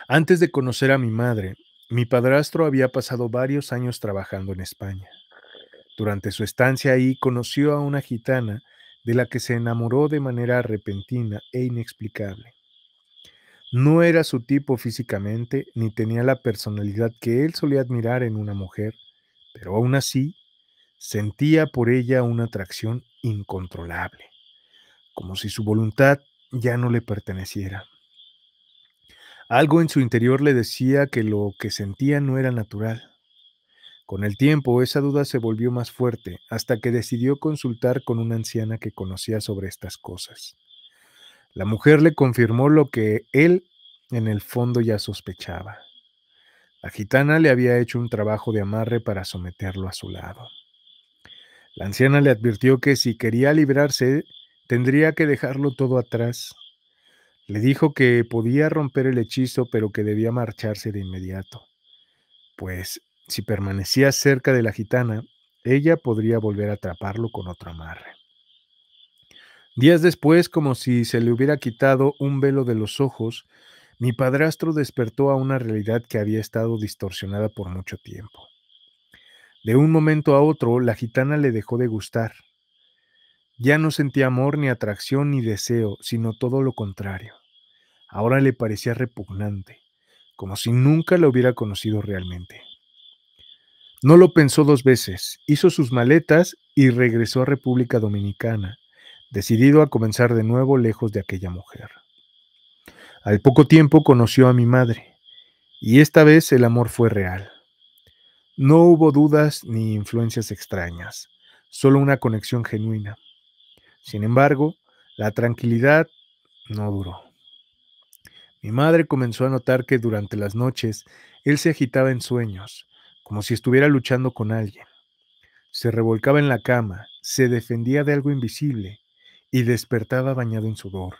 Antes de conocer a mi madre, mi padrastro había pasado varios años trabajando en España. Durante su estancia ahí conoció a una gitana de la que se enamoró de manera repentina e inexplicable. No era su tipo físicamente, ni tenía la personalidad que él solía admirar en una mujer, pero aún así sentía por ella una atracción incontrolable, como si su voluntad ya no le perteneciera. Algo en su interior le decía que lo que sentía no era natural. Con el tiempo, esa duda se volvió más fuerte hasta que decidió consultar con una anciana que conocía sobre estas cosas. La mujer le confirmó lo que él en el fondo ya sospechaba. La gitana le había hecho un trabajo de amarre para someterlo a su lado. La anciana le advirtió que si quería librarse, tendría que dejarlo todo atrás. Le dijo que podía romper el hechizo, pero que debía marcharse de inmediato, pues si permanecía cerca de la gitana, ella podría volver a atraparlo con otro amarre. Días después, como si se le hubiera quitado un velo de los ojos, mi padrastro despertó a una realidad que había estado distorsionada por mucho tiempo. De un momento a otro, la gitana le dejó de gustar. Ya no sentía amor, ni atracción, ni deseo, sino todo lo contrario. Ahora le parecía repugnante, como si nunca la hubiera conocido realmente. No lo pensó dos veces, hizo sus maletas y regresó a República Dominicana, decidido a comenzar de nuevo lejos de aquella mujer. Al poco tiempo conoció a mi madre, y esta vez el amor fue real. No hubo dudas ni influencias extrañas, solo una conexión genuina. Sin embargo, la tranquilidad no duró. Mi madre comenzó a notar que durante las noches él se agitaba en sueños, como si estuviera luchando con alguien. Se revolcaba en la cama, se defendía de algo invisible y despertaba bañado en sudor,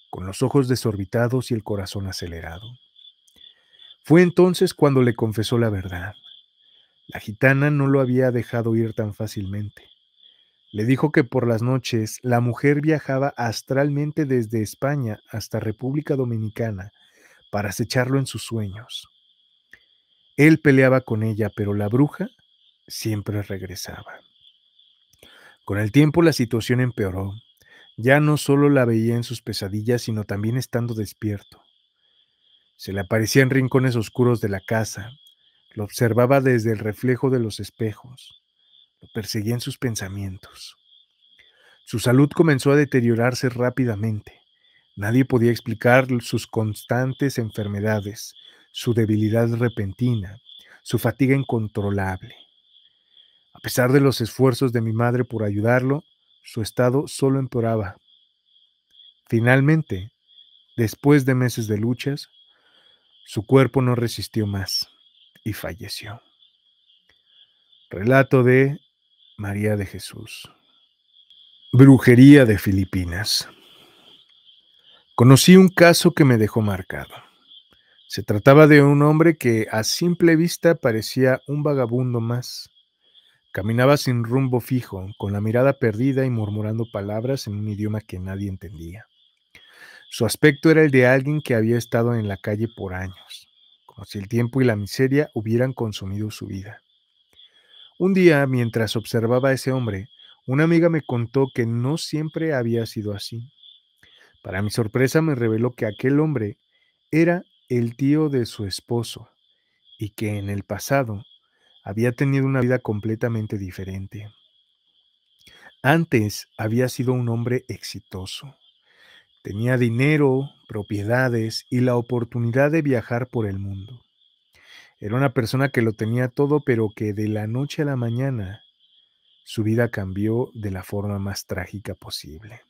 con los ojos desorbitados y el corazón acelerado. Fue entonces cuando le confesó la verdad. La gitana no lo había dejado ir tan fácilmente. Le dijo que por las noches la mujer viajaba astralmente desde España hasta República Dominicana para acecharlo en sus sueños. Él peleaba con ella, pero la bruja siempre regresaba. Con el tiempo la situación empeoró. Ya no solo la veía en sus pesadillas, sino también estando despierto. Se le aparecía en rincones oscuros de la casa, lo observaba desde el reflejo de los espejos, lo perseguía en sus pensamientos. Su salud comenzó a deteriorarse rápidamente. Nadie podía explicar sus constantes enfermedades, su debilidad repentina, su fatiga incontrolable. A pesar de los esfuerzos de mi madre por ayudarlo, su estado solo empeoraba. Finalmente, después de meses de luchas, su cuerpo no resistió más y falleció. Relato de María de Jesús. Brujería de Filipinas. Conocí un caso que me dejó marcado. Se trataba de un hombre que a simple vista parecía un vagabundo más. Caminaba sin rumbo fijo, con la mirada perdida y murmurando palabras en un idioma que nadie entendía. Su aspecto era el de alguien que había estado en la calle por años, como si el tiempo y la miseria hubieran consumido su vida. Un día, mientras observaba a ese hombre, una amiga me contó que no siempre había sido así. Para mi sorpresa me reveló que aquel hombre era el tío de su esposo y que en el pasado había tenido una vida completamente diferente. Antes había sido un hombre exitoso. Tenía dinero, propiedades y la oportunidad de viajar por el mundo. Era una persona que lo tenía todo, pero que de la noche a la mañana su vida cambió de la forma más trágica posible.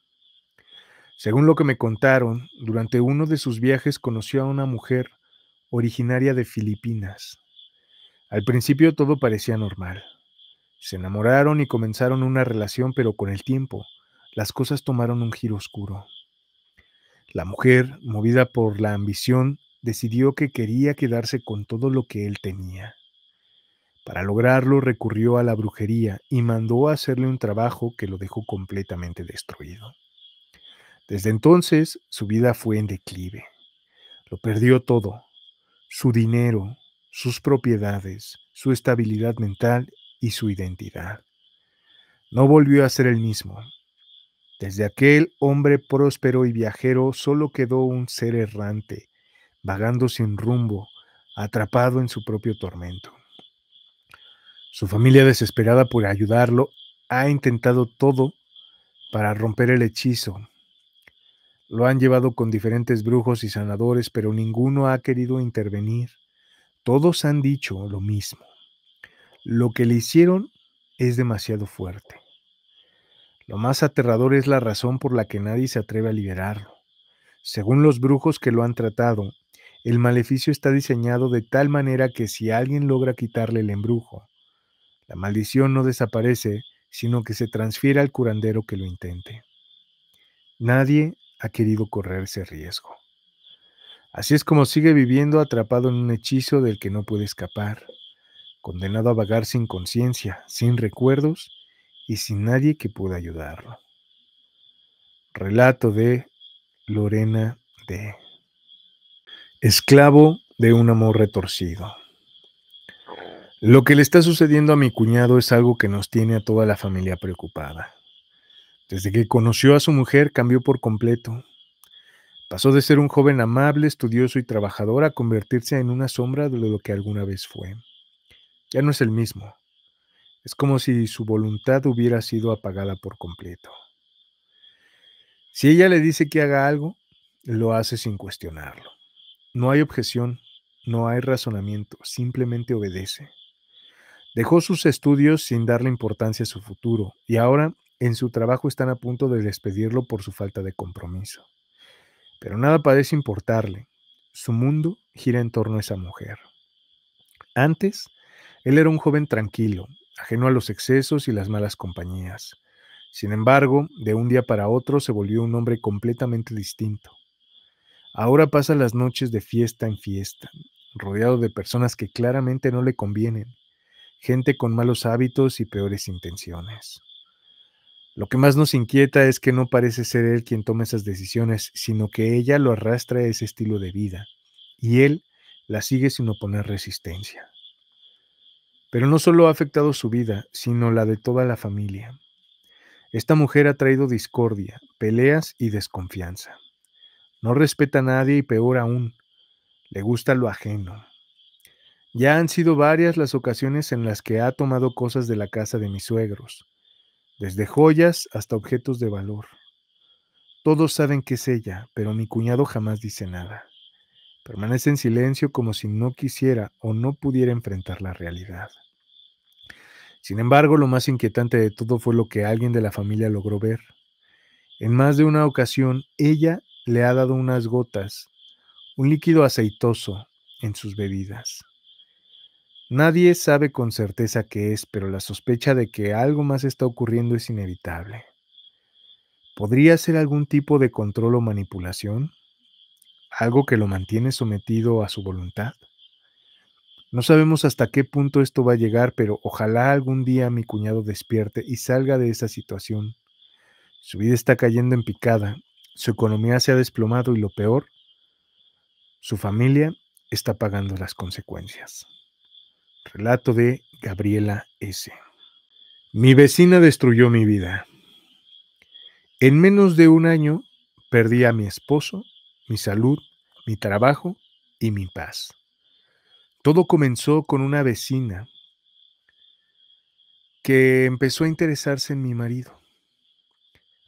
Según lo que me contaron, durante uno de sus viajes conoció a una mujer originaria de Filipinas. Al principio todo parecía normal. Se enamoraron y comenzaron una relación, pero con el tiempo las cosas tomaron un giro oscuro. La mujer, movida por la ambición, decidió que quería quedarse con todo lo que él tenía. Para lograrlo recurrió a la brujería y mandó a hacerle un trabajo que lo dejó completamente destruido. Desde entonces su vida fue en declive. Lo perdió todo: su dinero, sus propiedades, su estabilidad mental y su identidad. No volvió a ser el mismo. Desde aquel hombre próspero y viajero solo quedó un ser errante, vagando sin rumbo, atrapado en su propio tormento. Su familia, desesperada por ayudarlo, ha intentado todo para romper el hechizo. Lo han llevado con diferentes brujos y sanadores, pero ninguno ha querido intervenir. Todos han dicho lo mismo: lo que le hicieron es demasiado fuerte. Lo más aterrador es la razón por la que nadie se atreve a liberarlo. Según los brujos que lo han tratado, el maleficio está diseñado de tal manera que si alguien logra quitarle el embrujo, la maldición no desaparece, sino que se transfiere al curandero que lo intente. Nadie ha querido correr ese riesgo. Así es como sigue viviendo atrapado en un hechizo del que no puede escapar, condenado a vagar sin conciencia, sin recuerdos y sin nadie que pueda ayudarlo. Relato de Lorena D. Esclavo de un amor retorcido. Lo que le está sucediendo a mi cuñado es algo que nos tiene a toda la familia preocupada. Desde que conoció a su mujer cambió por completo. Pasó de ser un joven amable, estudioso y trabajador a convertirse en una sombra de lo que alguna vez fue. Ya no es el mismo. Es como si su voluntad hubiera sido apagada por completo. Si ella le dice que haga algo, lo hace sin cuestionarlo. No hay objeción, no hay razonamiento, simplemente obedece. Dejó sus estudios sin darle importancia a su futuro y ahora en su trabajo están a punto de despedirlo por su falta de compromiso. Pero nada parece importarle. Su mundo gira en torno a esa mujer. Antes, él era un joven tranquilo, ajeno a los excesos y las malas compañías. Sin embargo, de un día para otro se volvió un hombre completamente distinto. Ahora pasa las noches de fiesta en fiesta, rodeado de personas que claramente no le convienen, gente con malos hábitos y peores intenciones. Lo que más nos inquieta es que no parece ser él quien toma esas decisiones, sino que ella lo arrastra a ese estilo de vida, y él la sigue sin oponer resistencia. Pero no solo ha afectado su vida, sino la de toda la familia. Esta mujer ha traído discordia, peleas y desconfianza. No respeta a nadie y peor aún, le gusta lo ajeno. Ya han sido varias las ocasiones en las que ha tomado cosas de la casa de mis suegros, desde joyas hasta objetos de valor. Todos saben que es ella, pero mi cuñado jamás dice nada. Permanece en silencio como si no quisiera o no pudiera enfrentar la realidad. Sin embargo, lo más inquietante de todo fue lo que alguien de la familia logró ver. En más de una ocasión, ella le ha dado unas gotas, un líquido aceitoso, en sus bebidas. Nadie sabe con certeza qué es, pero la sospecha de que algo más está ocurriendo es inevitable. ¿Podría ser algún tipo de control o manipulación? ¿Algo que lo mantiene sometido a su voluntad? No sabemos hasta qué punto esto va a llegar, pero ojalá algún día mi cuñado despierte y salga de esa situación. Su vida está cayendo en picada, su economía se ha desplomado y lo peor, su familia está pagando las consecuencias. Relato de Gabriela S. Mi vecina destruyó mi vida. En menos de un año perdí a mi esposo, mi salud, mi trabajo y mi paz. Todo comenzó con una vecina que empezó a interesarse en mi marido.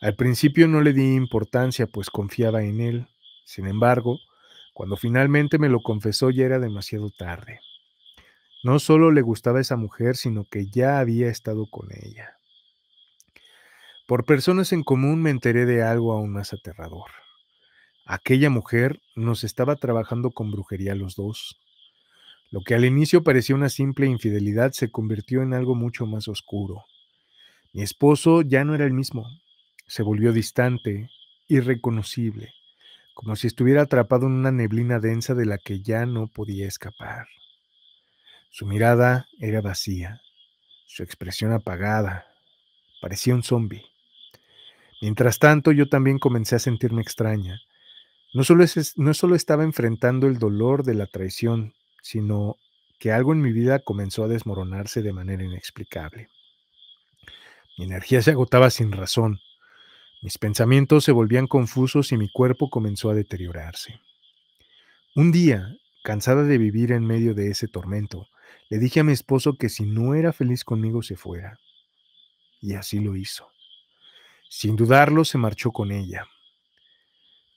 Al principio no le di importancia, pues confiaba en él. Sin embargo, cuando finalmente me lo confesó ya era demasiado tarde. No solo le gustaba esa mujer, sino que ya había estado con ella. Por personas en común me enteré de algo aún más aterrador. Aquella mujer nos estaba trabajando con brujería a los dos. Lo que al inicio parecía una simple infidelidad se convirtió en algo mucho más oscuro. Mi esposo ya no era el mismo. Se volvió distante, irreconocible, como si estuviera atrapado en una neblina densa de la que ya no podía escapar. Su mirada era vacía, su expresión apagada, parecía un zombi. Mientras tanto, yo también comencé a sentirme extraña. No solo estaba enfrentando el dolor de la traición, sino que algo en mi vida comenzó a desmoronarse de manera inexplicable. Mi energía se agotaba sin razón, mis pensamientos se volvían confusos y mi cuerpo comenzó a deteriorarse. Un día, cansada de vivir en medio de ese tormento, le dije a mi esposo que si no era feliz conmigo se fuera, y así lo hizo. Sin dudarlo, se marchó con ella.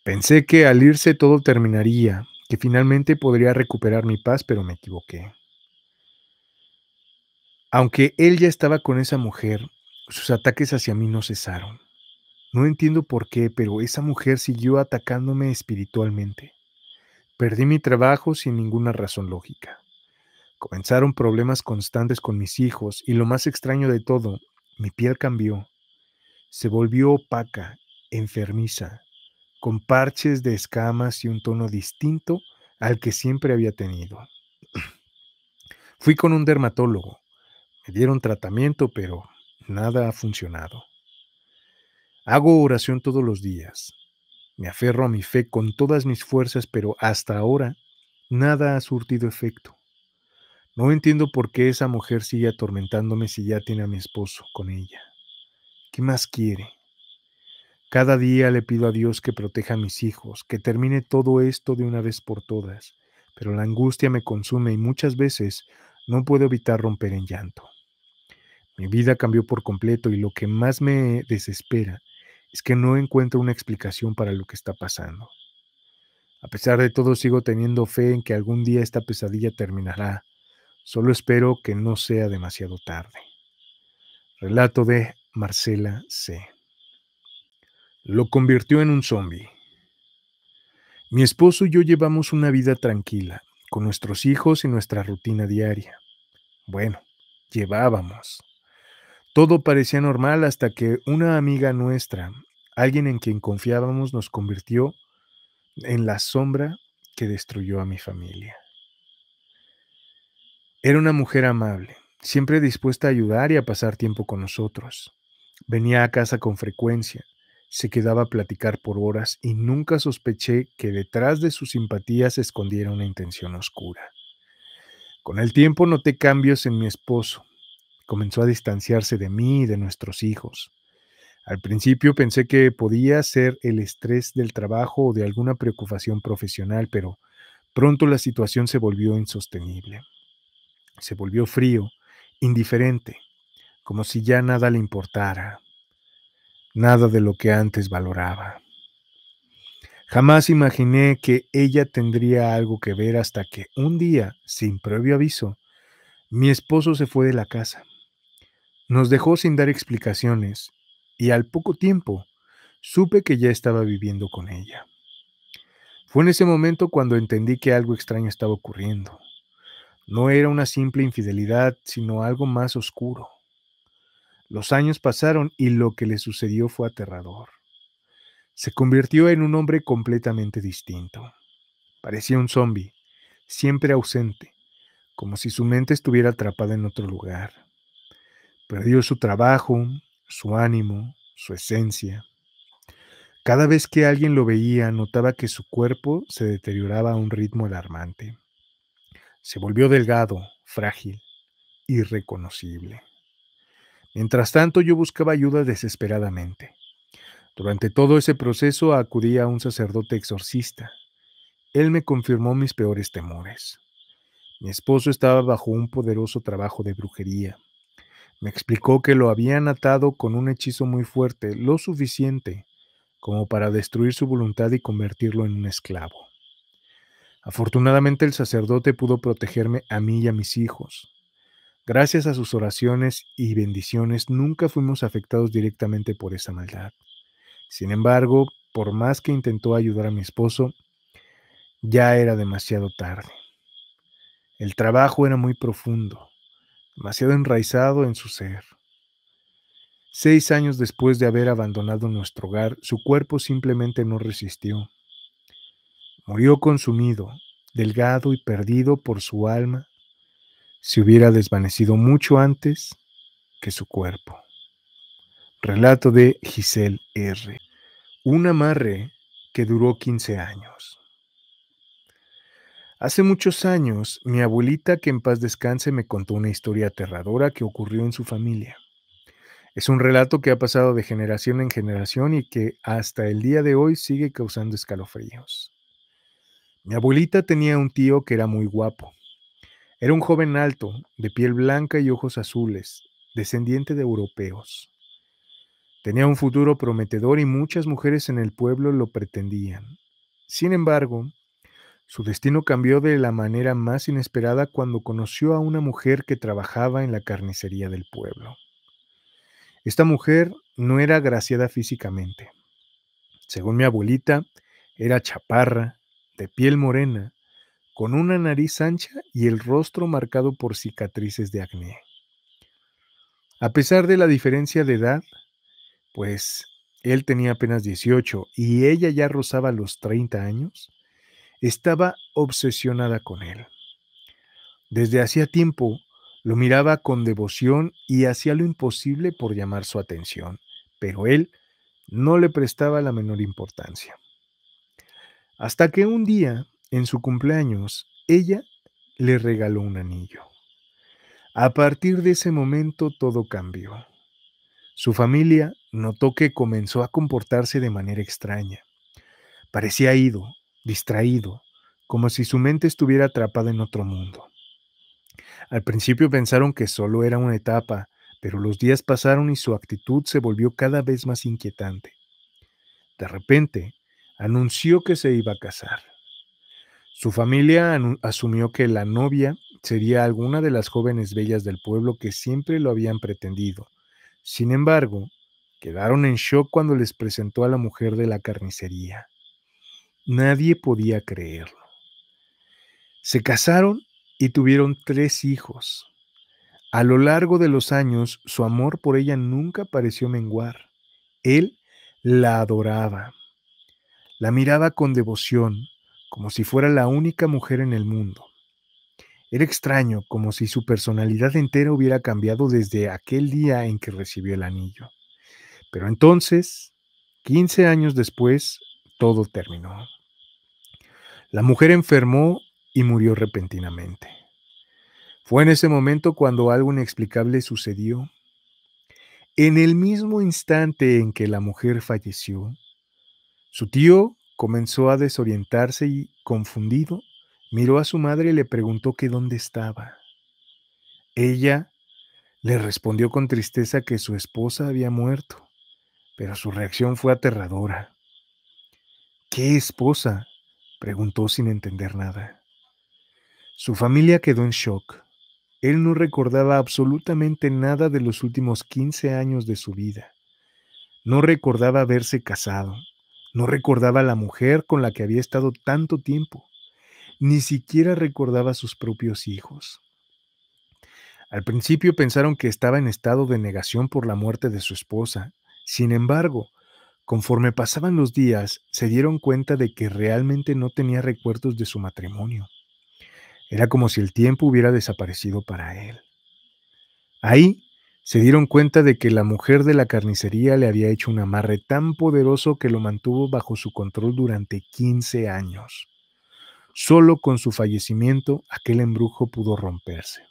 Pensé que al irse todo terminaría, que finalmente podría recuperar mi paz, pero me equivoqué. Aunque él ya estaba con esa mujer, sus ataques hacia mí no cesaron. No entiendo por qué, pero esa mujer siguió atacándome espiritualmente. Perdí mi trabajo sin ninguna razón lógica. Comenzaron problemas constantes con mis hijos y lo más extraño de todo, mi piel cambió. Se volvió opaca, enfermiza, con parches de escamas y un tono distinto al que siempre había tenido. Fui con un dermatólogo, me dieron tratamiento, pero nada ha funcionado. Hago oración todos los días. Me aferro a mi fe con todas mis fuerzas, pero hasta ahora nada ha surtido efecto. No entiendo por qué esa mujer sigue atormentándome si ya tiene a mi esposo con ella. ¿Qué más quiere? Cada día le pido a Dios que proteja a mis hijos, que termine todo esto de una vez por todas, pero la angustia me consume y muchas veces no puedo evitar romper en llanto. Mi vida cambió por completo y lo que más me desespera es que no encuentro una explicación para lo que está pasando. A pesar de todo, sigo teniendo fe en que algún día esta pesadilla terminará. Solo espero que no sea demasiado tarde. Relato de Marcela C. Lo convirtió en un zombie. Mi esposo y yo llevamos una vida tranquila, con nuestros hijos y nuestra rutina diaria. Bueno, llevábamos. Todo parecía normal hasta que una amiga nuestra, alguien en quien confiábamos, nos convirtió en la sombra que destruyó a mi familia. Era una mujer amable, siempre dispuesta a ayudar y a pasar tiempo con nosotros. Venía a casa con frecuencia, se quedaba a platicar por horas y nunca sospeché que detrás de su simpatía se escondiera una intención oscura. Con el tiempo noté cambios en mi esposo. Comenzó a distanciarse de mí y de nuestros hijos. Al principio pensé que podía ser el estrés del trabajo o de alguna preocupación profesional, pero pronto la situación se volvió insostenible. Se volvió frío, indiferente, como si ya nada le importara, nada de lo que antes valoraba. Jamás imaginé que ella tendría algo que ver hasta que un día, sin previo aviso, mi esposo se fue de la casa. Nos dejó sin dar explicaciones y al poco tiempo supe que ya estaba viviendo con ella. Fue en ese momento cuando entendí que algo extraño estaba ocurriendo. No era una simple infidelidad, sino algo más oscuro. Los años pasaron y lo que le sucedió fue aterrador. Se convirtió en un hombre completamente distinto. Parecía un zombi, siempre ausente, como si su mente estuviera atrapada en otro lugar. Perdió su trabajo, su ánimo, su esencia. Cada vez que alguien lo veía, notaba que su cuerpo se deterioraba a un ritmo alarmante. Se volvió delgado, frágil, irreconocible. Mientras tanto, yo buscaba ayuda desesperadamente. Durante todo ese proceso acudí a un sacerdote exorcista. Él me confirmó mis peores temores. Mi esposo estaba bajo un poderoso trabajo de brujería. Me explicó que lo habían atado con un hechizo muy fuerte, lo suficiente como para destruir su voluntad y convertirlo en un esclavo. Afortunadamente el sacerdote pudo protegerme a mí y a mis hijos. Gracias a sus oraciones y bendiciones nunca fuimos afectados directamente por esa maldad. Sin embargo, por más que intentó ayudar a mi esposo, ya era demasiado tarde. El trabajo era muy profundo, demasiado enraizado en su ser. 6 años después de haber abandonado nuestro hogar, su cuerpo simplemente no resistió. Murió consumido, delgado y perdido por su alma. Se hubiera desvanecido mucho antes que su cuerpo. Relato de Giselle R. Un amarre que duró 15 años. Hace muchos años, mi abuelita, que en paz descanse, me contó una historia aterradora que ocurrió en su familia. Es un relato que ha pasado de generación en generación y que hasta el día de hoy sigue causando escalofríos. Mi abuelita tenía un tío que era muy guapo. Era un joven alto, de piel blanca y ojos azules, descendiente de europeos. Tenía un futuro prometedor y muchas mujeres en el pueblo lo pretendían. Sin embargo, su destino cambió de la manera más inesperada cuando conoció a una mujer que trabajaba en la carnicería del pueblo. Esta mujer no era agraciada físicamente. Según mi abuelita, era chaparra, de piel morena, con una nariz ancha y el rostro marcado por cicatrices de acné. A pesar de la diferencia de edad, pues él tenía apenas 18 y ella ya rozaba los 30 años, estaba obsesionada con él. Desde hacía tiempo lo miraba con devoción y hacía lo imposible por llamar su atención, pero él no le prestaba la menor importancia. Hasta que un día, en su cumpleaños, ella le regaló un anillo. A partir de ese momento todo cambió. Su familia notó que comenzó a comportarse de manera extraña. Parecía ido, distraído, como si su mente estuviera atrapada en otro mundo. Al principio pensaron que solo era una etapa, pero los días pasaron y su actitud se volvió cada vez más inquietante. De repente, anunció que se iba a casar. Su familia asumió que la novia sería alguna de las jóvenes bellas del pueblo que siempre lo habían pretendido. Sin embargo, quedaron en shock cuando les presentó a la mujer de la carnicería. Nadie podía creerlo. Se casaron y tuvieron 3 hijos. A lo largo de los años, su amor por ella nunca pareció menguar. Él la adoraba, la miraba con devoción, como si fuera la única mujer en el mundo. Era extraño, como si su personalidad entera hubiera cambiado desde aquel día en que recibió el anillo. Pero entonces, 15 años después, todo terminó. La mujer enfermó y murió repentinamente. Fue en ese momento cuando algo inexplicable sucedió. En el mismo instante en que la mujer falleció, su tío comenzó a desorientarse y, confundido, miró a su madre y le preguntó que dónde estaba. Ella le respondió con tristeza que su esposa había muerto, pero su reacción fue aterradora. ¿Qué esposa?, preguntó sin entender nada. Su familia quedó en shock. Él no recordaba absolutamente nada de los últimos 15 años de su vida. No recordaba haberse casado. No recordaba a la mujer con la que había estado tanto tiempo. Ni siquiera recordaba a sus propios hijos. Al principio pensaron que estaba en estado de negación por la muerte de su esposa. Sin embargo, conforme pasaban los días, se dieron cuenta de que realmente no tenía recuerdos de su matrimonio. Era como si el tiempo hubiera desaparecido para él. Ahí se dieron cuenta de que la mujer de la carnicería le había hecho un amarre tan poderoso que lo mantuvo bajo su control durante 15 años. Solo con su fallecimiento aquel embrujo pudo romperse.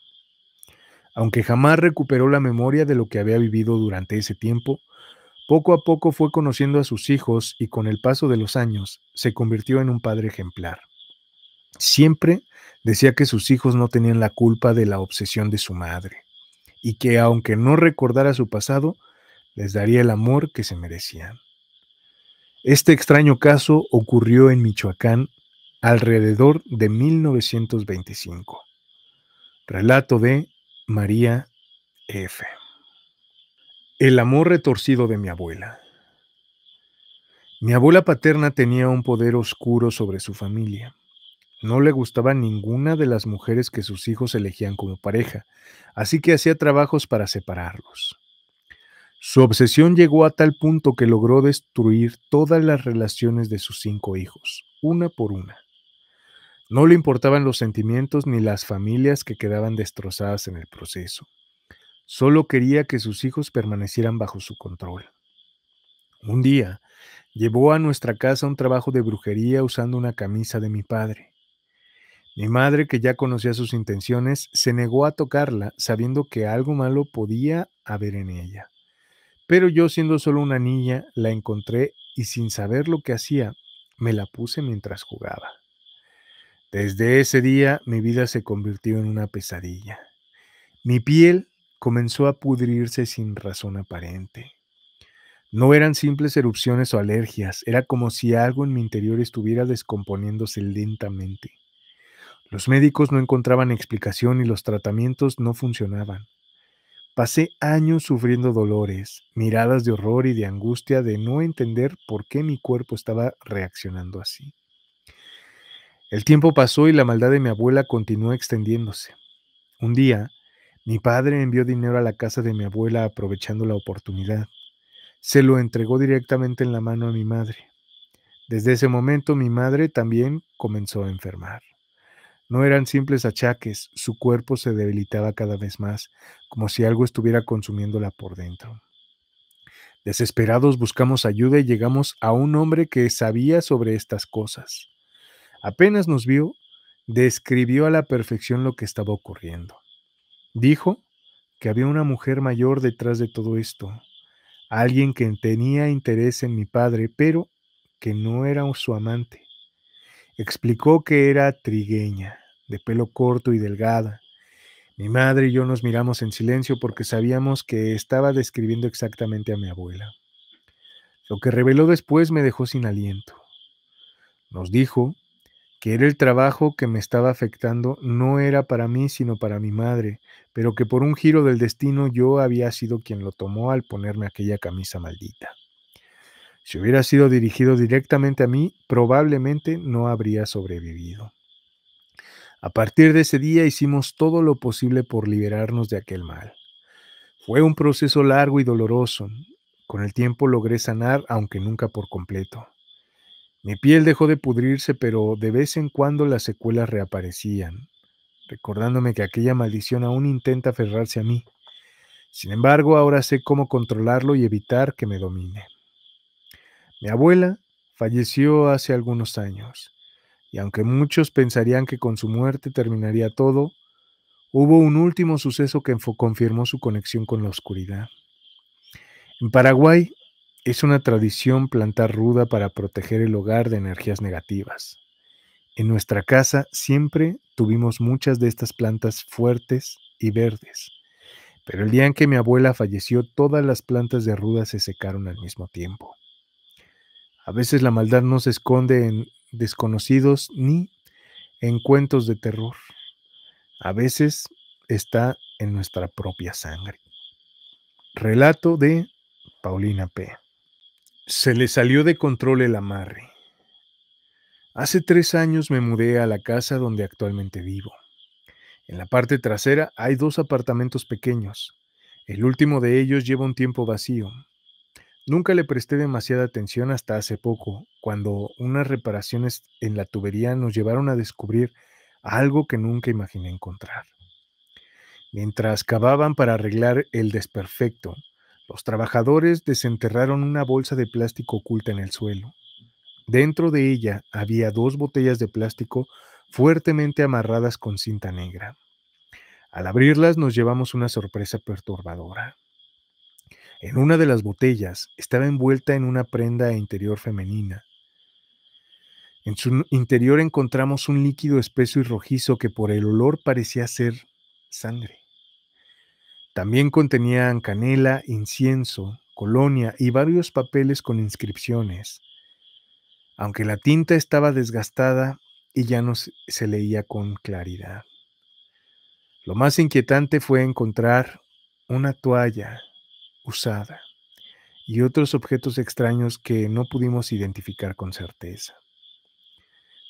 Aunque jamás recuperó la memoria de lo que había vivido durante ese tiempo, poco a poco fue conociendo a sus hijos y con el paso de los años se convirtió en un padre ejemplar. Siempre decía que sus hijos no tenían la culpa de la obsesión de su madre y que aunque no recordara su pasado, les daría el amor que se merecían. Este extraño caso ocurrió en Michoacán alrededor de 1925. Relato de María F. El amor retorcido de mi abuela. Mi abuela paterna tenía un poder oscuro sobre su familia. No le gustaba ninguna de las mujeres que sus hijos elegían como pareja, así que hacía trabajos para separarlos. Su obsesión llegó a tal punto que logró destruir todas las relaciones de sus 5 hijos, una por una. No le importaban los sentimientos ni las familias que quedaban destrozadas en el proceso. Solo quería que sus hijos permanecieran bajo su control. Un día, Llevó a nuestra casa un trabajo de brujería usando una camisa de mi padre. Mi madre, que ya conocía sus intenciones, se negó a tocarla, sabiendo que algo malo podía haber en ella. Pero yo, siendo solo una niña, la encontré y sin saber lo que hacía, me la puse mientras jugaba. Desde ese día mi vida se convirtió en una pesadilla. Mi piel comenzó a pudrirse sin razón aparente. No eran simples erupciones o alergias, era como si algo en mi interior estuviera descomponiéndose lentamente. Los médicos no encontraban explicación y los tratamientos no funcionaban. Pasé años sufriendo dolores, miradas de horror y de angustia de no entender por qué mi cuerpo estaba reaccionando así. El tiempo pasó y la maldad de mi abuela continuó extendiéndose. Un día, mi padre envió dinero a la casa de mi abuela aprovechando la oportunidad. Se lo entregó directamente en la mano a mi madre. Desde ese momento mi madre también comenzó a enfermar. No eran simples achaques, su cuerpo se debilitaba cada vez más, como si algo estuviera consumiéndola por dentro. Desesperados buscamos ayuda y llegamos a un hombre que sabía sobre estas cosas. Apenas nos vio, describió a la perfección lo que estaba ocurriendo. Dijo que había una mujer mayor detrás de todo esto, alguien que tenía interés en mi padre, pero que no era su amante. Explicó que era trigueña, de pelo corto y delgada. Mi madre y yo nos miramos en silencio porque sabíamos que estaba describiendo exactamente a mi abuela. Lo que reveló después me dejó sin aliento. Nos dijo que era el trabajo que me estaba afectando, no era para mí sino para mi madre, pero que por un giro del destino yo había sido quien lo tomó al ponerme aquella camisa maldita. Si hubiera sido dirigido directamente a mí, probablemente no habría sobrevivido. A partir de ese día hicimos todo lo posible por liberarnos de aquel mal. Fue un proceso largo y doloroso. Con el tiempo logré sanar, aunque nunca por completo. Mi piel dejó de pudrirse, pero de vez en cuando las secuelas reaparecían, recordándome que aquella maldición aún intenta aferrarse a mí. Sin embargo, ahora sé cómo controlarlo y evitar que me domine. Mi abuela falleció hace algunos años, y aunque muchos pensarían que con su muerte terminaría todo, hubo un último suceso que confirmó su conexión con la oscuridad. En Paraguay es una tradición plantar ruda para proteger el hogar de energías negativas. En nuestra casa siempre tuvimos muchas de estas plantas fuertes y verdes, pero el día en que mi abuela falleció, todas las plantas de ruda se secaron al mismo tiempo. A veces la maldad no se esconde en desconocidos ni en cuentos de terror. A veces está en nuestra propia sangre. Relato de Paulina P. Se le salió de control el amarre. Hace 3 años me mudé a la casa donde actualmente vivo. En la parte trasera hay 2 apartamentos pequeños. El último de ellos lleva un tiempo vacío. Nunca le presté demasiada atención hasta hace poco, cuando unas reparaciones en la tubería nos llevaron a descubrir algo que nunca imaginé encontrar. Mientras cavaban para arreglar el desperfecto, los trabajadores desenterraron una bolsa de plástico oculta en el suelo. Dentro de ella había 2 botellas de plástico fuertemente amarradas con cinta negra. Al abrirlas nos llevamos una sorpresa perturbadora. En una de las botellas estaba envuelta en una prenda interior femenina. En su interior encontramos un líquido espeso y rojizo que por el olor parecía ser sangre. También contenían canela, incienso, colonia y varios papeles con inscripciones, aunque la tinta estaba desgastada y ya no se leía con claridad. Lo más inquietante fue encontrar una toalla usada y otros objetos extraños que no pudimos identificar con certeza.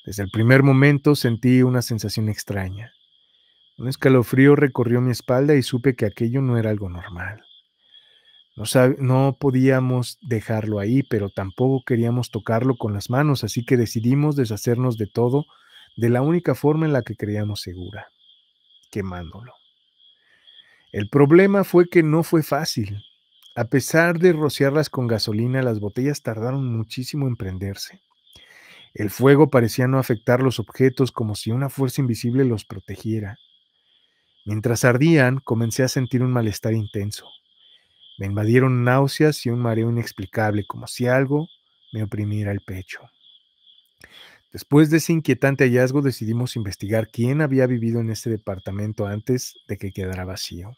Desde el primer momento sentí una sensación extraña. Un escalofrío recorrió mi espalda y supe que aquello no era algo normal. No podíamos dejarlo ahí, pero tampoco queríamos tocarlo con las manos, así que decidimos deshacernos de todo de la única forma en la que creíamos segura, quemándolo. El problema fue que no fue fácil. A pesar de rociarlas con gasolina, las botellas tardaron muchísimo en prenderse. El fuego parecía no afectar los objetos como si una fuerza invisible los protegiera. Mientras ardían, comencé a sentir un malestar intenso. Me invadieron náuseas y un mareo inexplicable, como si algo me oprimiera el pecho. Después de ese inquietante hallazgo, decidimos investigar quién había vivido en este departamento antes de que quedara vacío.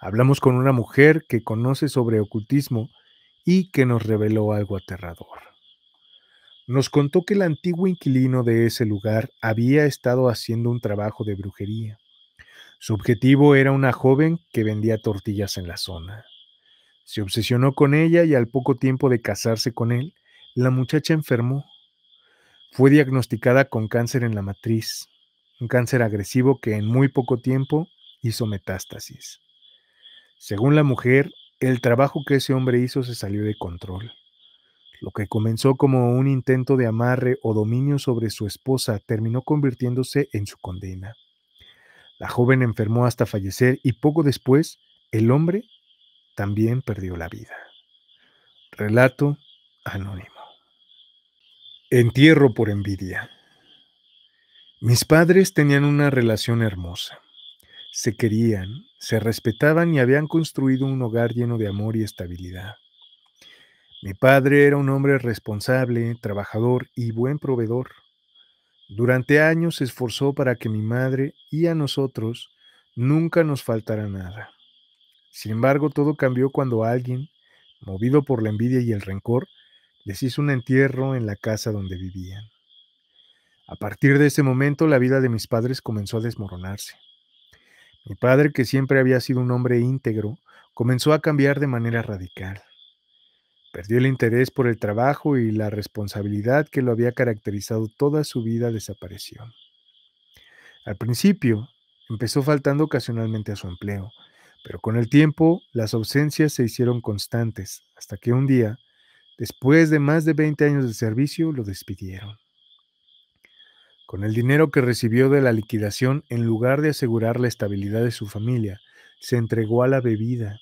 Hablamos con una mujer que conoce sobre ocultismo y que nos reveló algo aterrador. Nos contó que el antiguo inquilino de ese lugar había estado haciendo un trabajo de brujería. Su objetivo era una joven que vendía tortillas en la zona. Se obsesionó con ella y al poco tiempo de casarse con él, la muchacha enfermó. Fue diagnosticada con cáncer en la matriz, un cáncer agresivo que en muy poco tiempo hizo metástasis. Según la mujer, el trabajo que ese hombre hizo se salió de control. Lo que comenzó como un intento de amarre o dominio sobre su esposa terminó convirtiéndose en su condena. La joven enfermó hasta fallecer y poco después el hombre también perdió la vida. Relato anónimo. Entierro por envidia. Mis padres tenían una relación hermosa. Se querían, se respetaban y habían construido un hogar lleno de amor y estabilidad. Mi padre era un hombre responsable, trabajador y buen proveedor. Durante años se esforzó para que mi madre y a nosotros nunca nos faltara nada. Sin embargo, todo cambió cuando alguien, movido por la envidia y el rencor, les hizo un entierro en la casa donde vivían. A partir de ese momento, la vida de mis padres comenzó a desmoronarse. Mi padre, que siempre había sido un hombre íntegro, comenzó a cambiar de manera radical. Perdió el interés por el trabajo y la responsabilidad que lo había caracterizado toda su vida desapareció. Al principio, empezó faltando ocasionalmente a su empleo, pero con el tiempo las ausencias se hicieron constantes, hasta que un día, después de más de 20 años de servicio, lo despidieron. Con el dinero que recibió de la liquidación, en lugar de asegurar la estabilidad de su familia, se entregó a la bebida.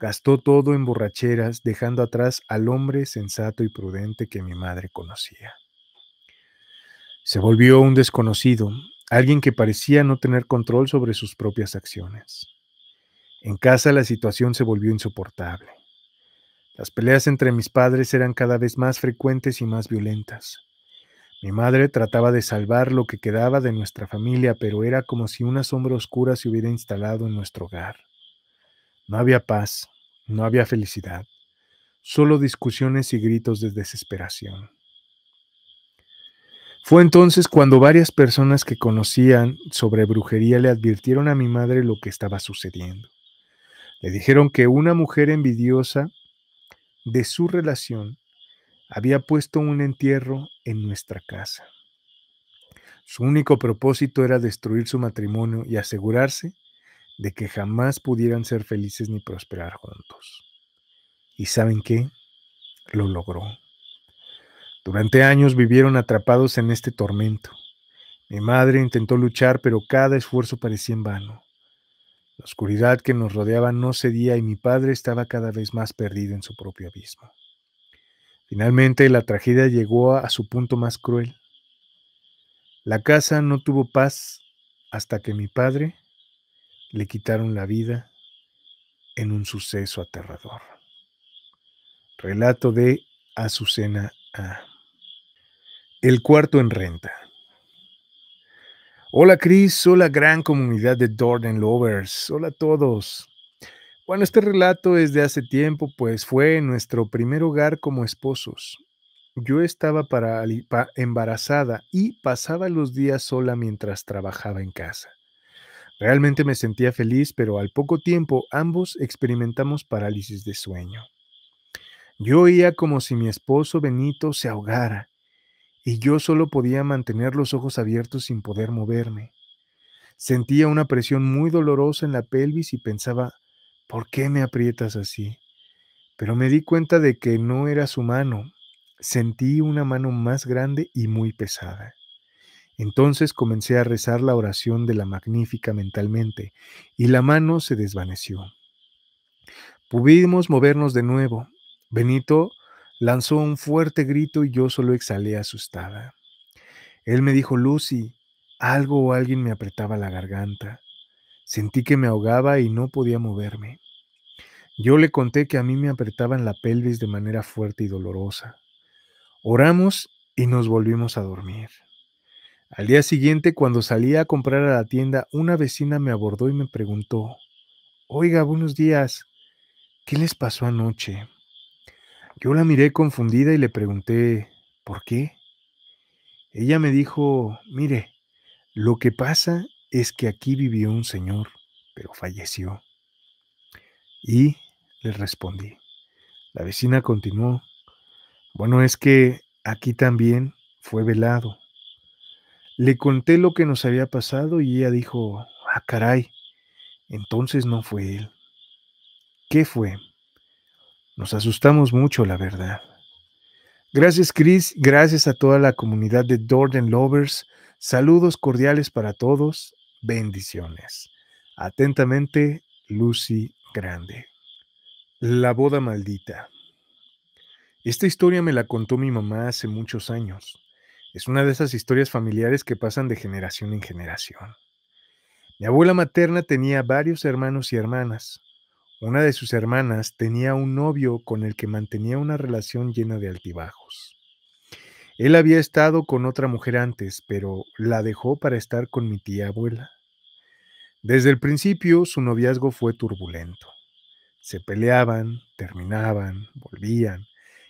Gastó todo en borracheras, dejando atrás al hombre sensato y prudente que mi madre conocía. Se volvió un desconocido, alguien que parecía no tener control sobre sus propias acciones. En casa la situación se volvió insoportable. Las peleas entre mis padres eran cada vez más frecuentes y más violentas. Mi madre trataba de salvar lo que quedaba de nuestra familia, pero era como si una sombra oscura se hubiera instalado en nuestro hogar. No había paz, no había felicidad, solo discusiones y gritos de desesperación. Fue entonces cuando varias personas que conocían sobre brujería le advirtieron a mi madre lo que estaba sucediendo. Le dijeron que una mujer envidiosa de su relación había puesto un entierro en nuestra casa. Su único propósito era destruir su matrimonio y asegurarse de que jamás pudieran ser felices ni prosperar juntos. ¿Y saben qué? Lo logró. Durante años vivieron atrapados en este tormento. Mi madre intentó luchar, pero cada esfuerzo parecía en vano. La oscuridad que nos rodeaba no cedía y mi padre estaba cada vez más perdido en su propio abismo. Finalmente, la tragedia llegó a su punto más cruel. La casa no tuvo paz hasta que mi padre le quitaron la vida en un suceso aterrador. Relato de Azucena A. El cuarto en renta. Hola Chris, hola gran comunidad de Dorden Lovers, hola a todos. Bueno, este relato es de hace tiempo, pues fue nuestro primer hogar como esposos. Yo estaba embarazada y pasaba los días sola mientras trabajaba en casa. Realmente me sentía feliz, pero al poco tiempo ambos experimentamos parálisis de sueño. Yo oía como si mi esposo Benito se ahogara y yo solo podía mantener los ojos abiertos sin poder moverme. Sentía una presión muy dolorosa en la pelvis y pensaba, ¿por qué me aprietas así? Pero me di cuenta de que no era su mano. Sentí una mano más grande y muy pesada. Entonces comencé a rezar la oración de la Magnífica mentalmente y la mano se desvaneció. Pudimos movernos de nuevo. Benito lanzó un fuerte grito y yo solo exhalé asustada. Él me dijo: Lucy, algo o alguien me apretaba la garganta. Sentí que me ahogaba y no podía moverme. Yo le conté que a mí me apretaban la pelvis de manera fuerte y dolorosa. Oramos y nos volvimos a dormir. Al día siguiente, cuando salí a comprar a la tienda, una vecina me abordó y me preguntó: Oiga, buenos días, ¿qué les pasó anoche? Yo la miré confundida y le pregunté: ¿por qué? Ella me dijo: mire, lo que pasa es que aquí vivió un señor, pero falleció. Y le respondí. La vecina continuó: bueno, es que aquí también fue velado. Le conté lo que nos había pasado y ella dijo: ah, caray, entonces no fue él. ¿Qué fue? Nos asustamos mucho, la verdad. Gracias, Chris. Gracias a toda la comunidad de Dorden Lovers. Saludos cordiales para todos. Bendiciones. Atentamente, Lucy Grande. La boda maldita. Esta historia me la contó mi mamá hace muchos años. Es una de esas historias familiares que pasan de generación en generación. Mi abuela materna tenía varios hermanos y hermanas. Una de sus hermanas tenía un novio con el que mantenía una relación llena de altibajos. Él había estado con otra mujer antes, pero la dejó para estar con mi tía abuela. Desde el principio su noviazgo fue turbulento. Se peleaban, terminaban, volvían,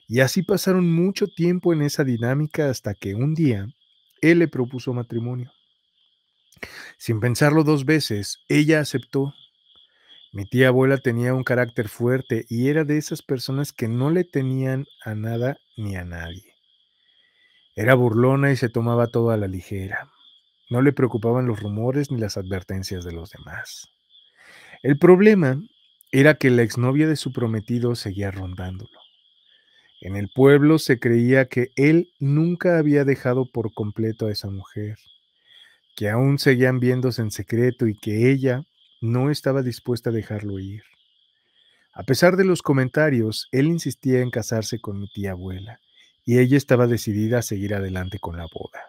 y así pasaron mucho tiempo en esa dinámica hasta que un día él le propuso matrimonio. Sin pensarlo dos veces, ella aceptó. Mi tía abuela tenía un carácter fuerte y era de esas personas que no le tenían a nada ni a nadie. Era burlona y se tomaba todo a la ligera. No le preocupaban los rumores ni las advertencias de los demás. El problema era que la exnovia de su prometido seguía rondándolo. En el pueblo se creía que él nunca había dejado por completo a esa mujer, que aún seguían viéndose en secreto y que ella no estaba dispuesta a dejarlo ir. A pesar de los comentarios, él insistía en casarse con mi tía abuela, y ella estaba decidida a seguir adelante con la boda.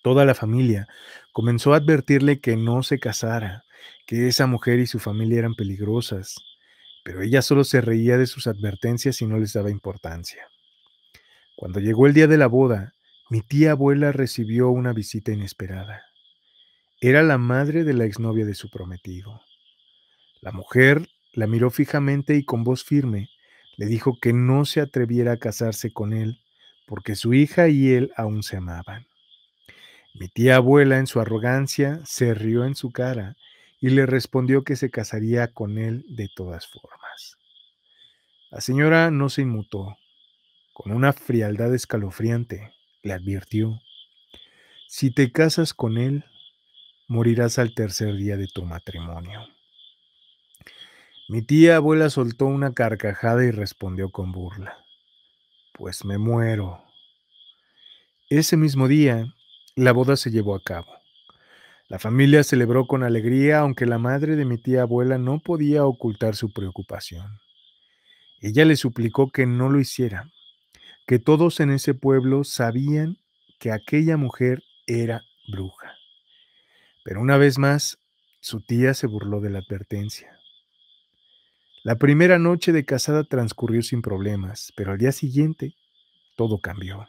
Toda la familia comenzó a advertirle que no se casara, que esa mujer y su familia eran peligrosas, pero ella solo se reía de sus advertencias y no les daba importancia. Cuando llegó el día de la boda, mi tía abuela recibió una visita inesperada. Era la madre de la exnovia de su prometido. La mujer la miró fijamente y con voz firme le dijo que no se atreviera a casarse con él porque su hija y él aún se amaban. Mi tía abuela, en su arrogancia, se rió en su cara y le respondió que se casaría con él de todas formas. La señora no se inmutó. Con una frialdad escalofriante, le advirtió: si te casas con él, morirás al tercer día de tu matrimonio. Mi tía abuela soltó una carcajada y respondió con burla: pues me muero. Ese mismo día, la boda se llevó a cabo. La familia celebró con alegría, aunque la madre de mi tía abuela no podía ocultar su preocupación. Ella le suplicó que no lo hiciera, que todos en ese pueblo sabían que aquella mujer era bruja. Pero una vez más, su tía se burló de la advertencia. La primera noche de casada transcurrió sin problemas, pero al día siguiente todo cambió.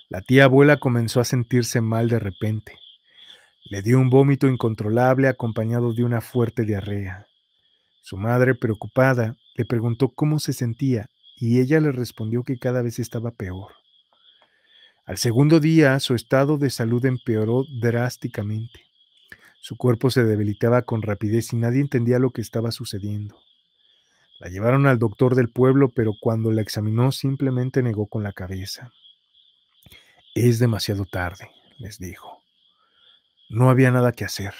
La tía abuela comenzó a sentirse mal de repente. Le dio un vómito incontrolable acompañado de una fuerte diarrea. Su madre, preocupada, le preguntó cómo se sentía y ella le respondió que cada vez estaba peor. Al segundo día, su estado de salud empeoró drásticamente. Su cuerpo se debilitaba con rapidez y nadie entendía lo que estaba sucediendo. La llevaron al doctor del pueblo, pero cuando la examinó simplemente negó con la cabeza. Es demasiado tarde, les dijo. No había nada que hacer.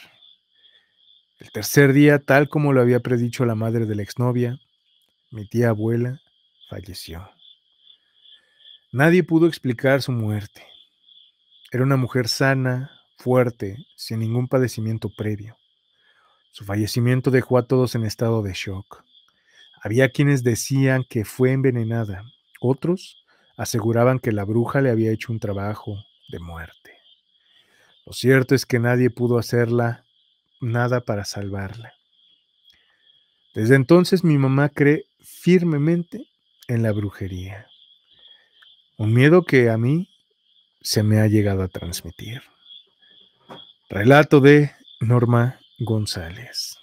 El tercer día, tal como lo había predicho la madre de la exnovia, mi tía abuela falleció. Nadie pudo explicar su muerte. Era una mujer sana, fuerte, sin ningún padecimiento previo. Su fallecimiento dejó a todos en estado de shock. Había quienes decían que fue envenenada, otros aseguraban que la bruja le había hecho un trabajo de muerte. Lo cierto es que nadie pudo hacerla nada para salvarla. Desde entonces mi mamá cree firmemente en la brujería, un miedo que a mí se me ha llegado a transmitir. Relato de Norma González.